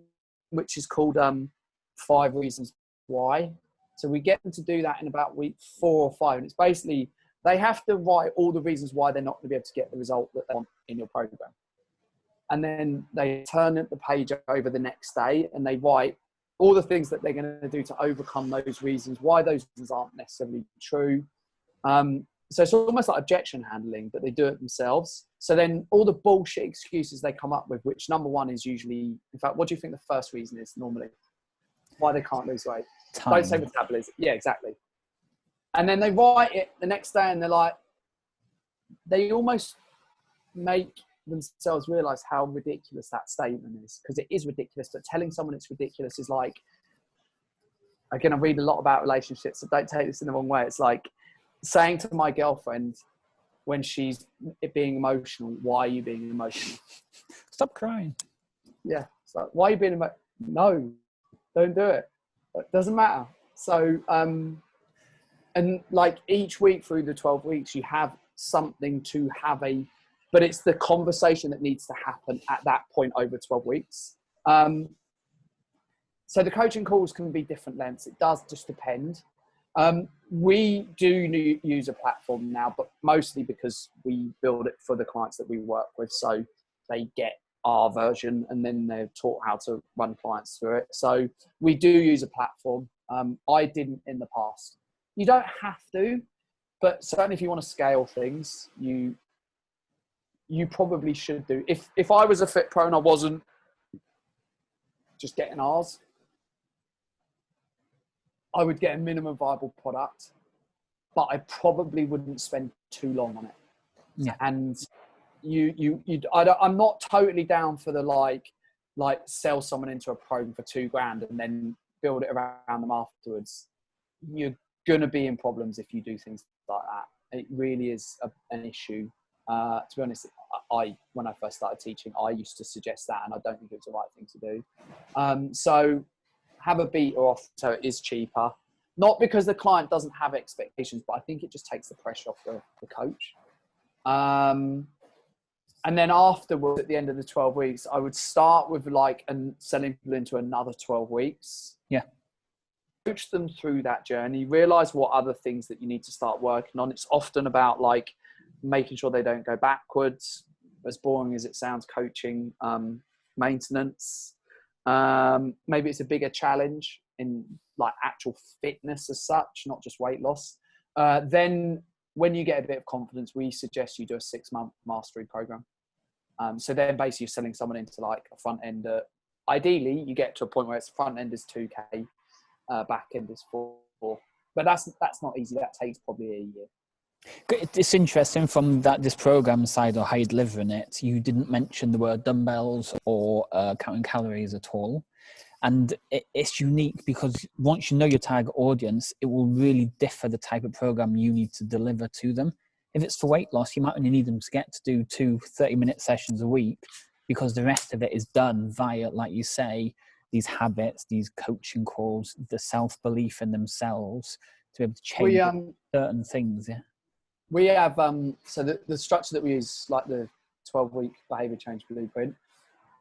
which is called 5 Reasons Why. So we get them to do that in about week 4 or 5. And it's basically, they have to write all the reasons why they're not going to be able to get the result that they want in your program. And then they turn the page over the next day and they write all the things that they're going to do to overcome those reasons, why those reasons aren't necessarily true. So it's almost like objection handling, but they do it themselves. So then all the bullshit excuses they come up with, which number 1 is usually, in fact, what do you think the first reason is normally? why they can't lose weight. Time. Don't say metabolism. Yeah, exactly. And then they write it the next day and they're like, they almost make themselves realize how ridiculous that statement is, because it is ridiculous. But telling someone it's ridiculous is like, again, I read a lot about relationships, so don't take this in the wrong way. It's like saying to my girlfriend when she's being emotional, why are you being emotional? Stop crying. Yeah. It's like, why are you being emotional? No, don't do it. It doesn't matter. So, and like each week through the 12 weeks, you have something to have but it's the conversation that needs to happen at that point over 12 weeks. So the coaching calls can be different lengths. It does just depend. We do use a platform now, but mostly because we build it for the clients that we work with. So they get our version and then they're taught how to run clients through it. So we do use a platform. I didn't in the past. You don't have to, but certainly if you want to scale things, you probably should do. If I was a fit pro and I wasn't just getting ours, I would get a minimum viable product, but I probably wouldn't spend too long on it. Yeah. And I'm not totally down for the like sell someone into a program for $2,000 and then build it around them afterwards. You're going to be in problems if you do things like that. It really is an issue. To be honest, when I first started teaching, I used to suggest that, and I don't think it was the right thing to do. So have a beta off so it is cheaper. Not because the client doesn't have expectations, but I think it just takes the pressure off the coach. And then afterwards, at the end of the 12 weeks, I would start with selling people into another 12 weeks. Yeah. Coach them through that journey, realize what other things that you need to start working on. It's often about like making sure they don't go backwards. As boring as it sounds, coaching, maintenance. Maybe it's a bigger challenge in like actual fitness as such, not just weight loss. Then when you get a bit of confidence, we suggest you do a 6-month mastery program. So then basically you're selling someone into like a front end. Ideally you get to a point where it's front end is 2K, back end is 4. But that's not easy. That takes probably a year. It's interesting from this program side or how you're delivering it. You didn't mention the word dumbbells or counting calories at all. And it's unique because once you know your target audience, it will really differ the type of program you need to deliver to them. If it's for weight loss, you might only need them to get to do 2 30-minute sessions a week, because the rest of it is done via, like you say, these habits, these coaching calls, the self-belief in themselves to be able to change certain things. Yeah. We have, so the structure that we use, like the 12-week behavior change blueprint,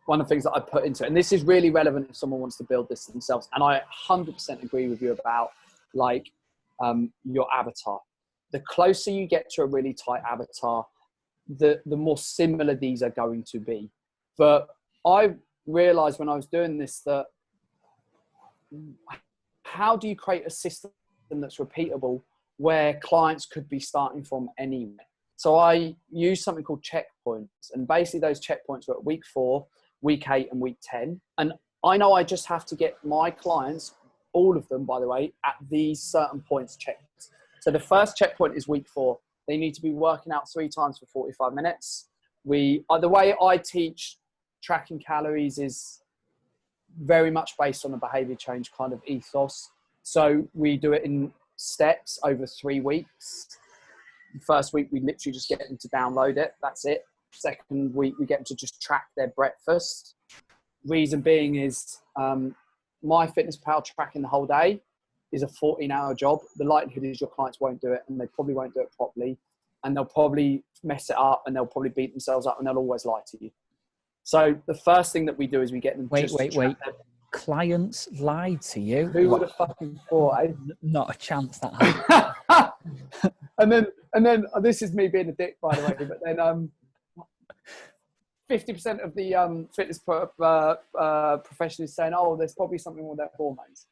one of the things that I put into it, and this is really relevant if someone wants to build this themselves. And I 100% agree with you about like your avatar. The closer you get to a really tight avatar, the more similar these are going to be. But I realized when I was doing this that how do you create a system that's repeatable where clients could be starting from anywhere? So I use something called checkpoints, and basically those checkpoints are at week 4, week 8 and week 10. And I know I just have to get my clients, all of them, by the way, at these certain points checked. So the first checkpoint is week 4. They need to be working out 3 times for 45 minutes. The way I teach tracking calories is very much based on a behavior change kind of ethos. So we do it in steps over 3 weeks. The first week, we literally just get them to download it. That's it. Second week, we get them to just track their breakfast. Reason being is MyFitnessPal tracking the whole day is a 14-hour job. The likelihood is your clients won't do it, and they probably won't do it properly, and they'll probably mess it up, and they'll probably beat themselves up, and they'll always lie to you. So the first thing that we do is we get them. Wait. Clients lied to you? Who would have fucking thought? Eh? Not a chance that happened. and then this is me being a dick, by the way. But then 50% of the fitness profession is saying, "Oh, there's probably something wrong with their hormones."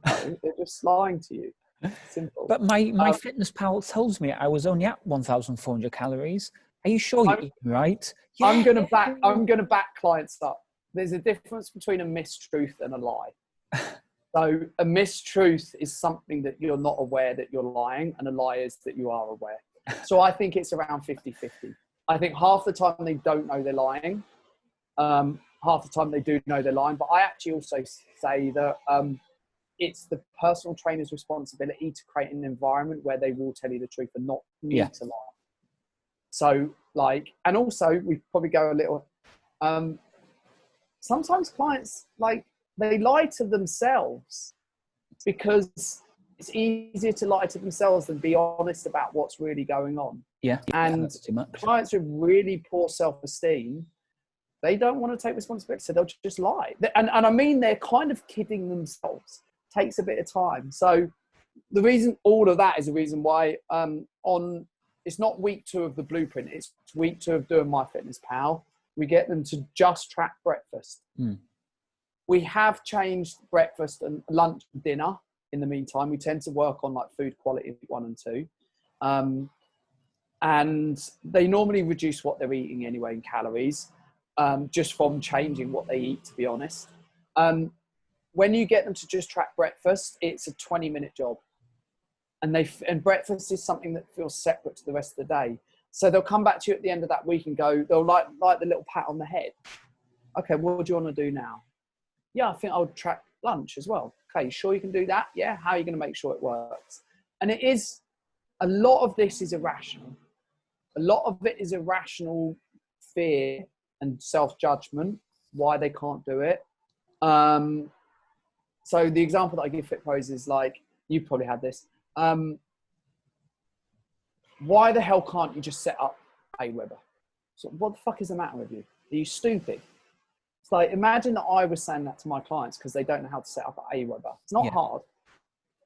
No, they're just lying to you. Simple. But my fitness pal tells me I was only at 1,400 calories. Are you sure you're eating right? Yeah. I'm gonna back clients up. There's a difference between a mistruth and a lie. So a mistruth is something that you're not aware that you're lying, and a lie is that you are aware. So I think it's around 50-50. I think half the time they don't know they're lying. Half the time they do know they're lying. But I actually also say that it's the personal trainer's responsibility to create an environment where they will tell you the truth and not need to lie. So like, and also we probably go a little, sometimes clients, like, they lie to themselves because it's easier to lie to themselves than be honest about what's really going on. And that's too much. Clients with really poor self-esteem, they don't want to take responsibility, so they'll just lie. And I mean, they're kind of kidding themselves. It takes a bit of time. So the reason, all of that is the reason why it's not week 2 of the blueprint, it's week 2 of doing MyFitnessPal. We get them to just track breakfast. We have changed breakfast and lunch and dinner in the meantime. We tend to work on like food quality 1 and 2. And they normally reduce what they're eating anyway in calories, just from changing what they eat, to be honest. When you get them to just track breakfast, it's a 20-minute job. And breakfast is something that feels separate to the rest of the day. So they'll come back to you at the end of that week and go, they'll like the little pat on the head. Okay, what do you want to do now? Yeah, I think I'll track lunch as well. Okay, sure you can do that? Yeah, how are you going to make sure it works? And it is, a lot of this is irrational. A lot of it is irrational fear and self-judgment, why they can't do it. So the example that I give Fit Pros is like, you've probably had this. Why the hell can't you just set up Aweber? So what the fuck is the matter with you? Are you stupid? It's like, imagine that I was saying that to my clients because they don't know how to set up Aweber. It's not hard.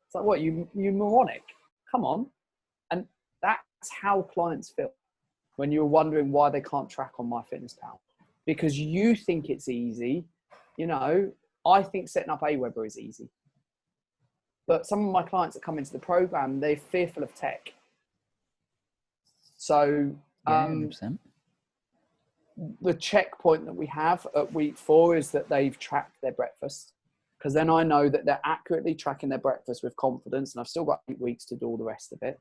It's like, what, you moronic? Come on. And that's how clients feel when you're wondering why they can't track on MyFitnessPal. Because you think it's easy. You know, I think setting up Aweber is easy. But some of my clients that come into the program, they're fearful of tech. So the checkpoint that we have at week 4 is that they've tracked their breakfast, because then I know that they're accurately tracking their breakfast with confidence, and I've still got 8 weeks to do all the rest of it.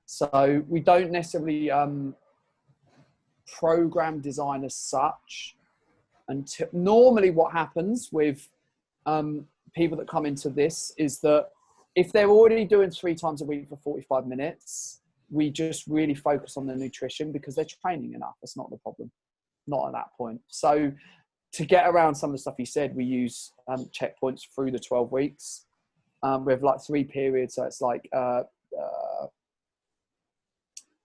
So we don't necessarily program design as such. And normally what happens with people that come into this is that if they're already doing 3 times a week for 45 minutes, we just really focus on the nutrition because they're training enough. That's not the problem. Not at that point. So to get around some of the stuff you said, we use checkpoints through the 12 weeks. We have like 3 periods. So it's like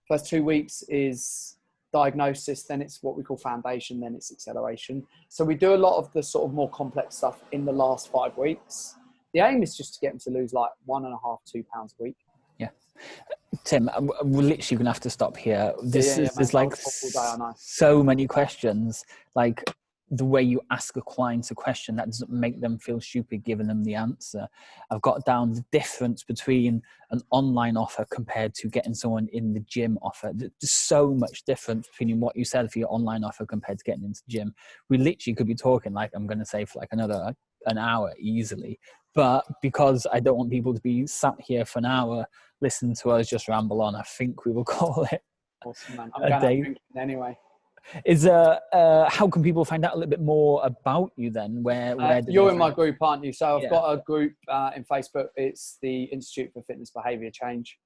first 2 weeks is diagnosis, then it's what we call foundation, then it's acceleration. So we do a lot of the sort of more complex stuff in the last 5 weeks. The aim is just to get them to lose like 1.5, 2 pounds a week. Yeah. Tim, we're literally going to have to stop here. There's like so many questions. Like the way you ask a client a question, that doesn't make them feel stupid giving them the answer. I've got down the difference between an online offer compared to getting someone in the gym offer. There's so much difference between what you said for your online offer compared to getting into the gym. We literally could be talking, like, I'm going to say, for like another an hour easily. But because I don't want people to be sat here for an hour listening to us just ramble on, I think we will call it awesome, man. I'm going to anyway. Is how can people find out a little bit more about you then? Where you're in my group, aren't you? So I've got a group in Facebook. It's the Institute for Fitness Behaviour Change.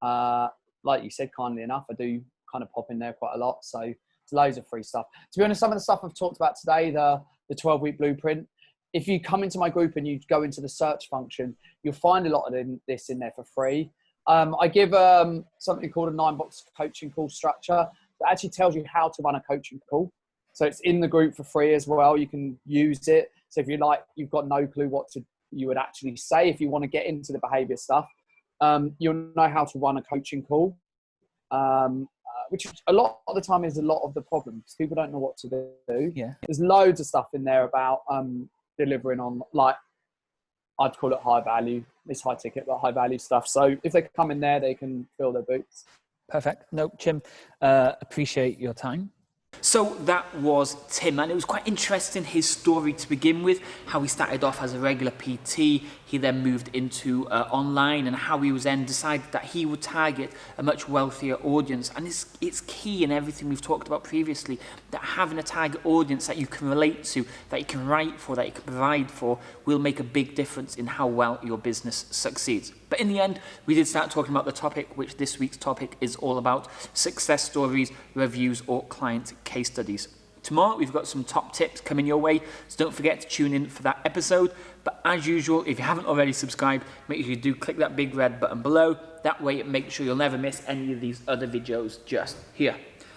Like you said, kindly enough, I do kind of pop in there quite a lot. So it's loads of free stuff. To be honest, some of the stuff I've talked about today, the 12-week blueprint, if you come into my group and you go into the search function, you'll find a lot of this in there for free. I give something called a 9-box coaching call structure that actually tells you how to run a coaching call. So it's in the group for free as well. You can use it. So if you've got no clue what you would actually say, if you want to get into the behavior stuff, you'll know how to run a coaching call, which a lot of the time is a lot of the problem because people don't know what to do. Yeah. There's loads of stuff in there about delivering on, like, I'd call it high value. It's high ticket, but high value stuff. So if they come in there, they can fill their boots. Perfect. No, Tim, appreciate your time. So that was Tim, and it was quite interesting, his story to begin with, how he started off as a regular PT, he then moved into online, and how he was then decided that he would target a much wealthier audience. And it's key in everything we've talked about previously, that having a target audience that you can relate to, that you can write for, that you can provide for, will make a big difference in how well your business succeeds. But in the end, we did start talking about the topic, which this week's topic is all about: success stories, reviews, or client case studies. Tomorrow, we've got some top tips coming your way, so don't forget to tune in for that episode. But as usual, if you haven't already subscribed, make sure you do click that big red button below. That way, it makes sure you'll never miss any of these other videos just here.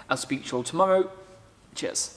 I'll speak to you all tomorrow. Cheers.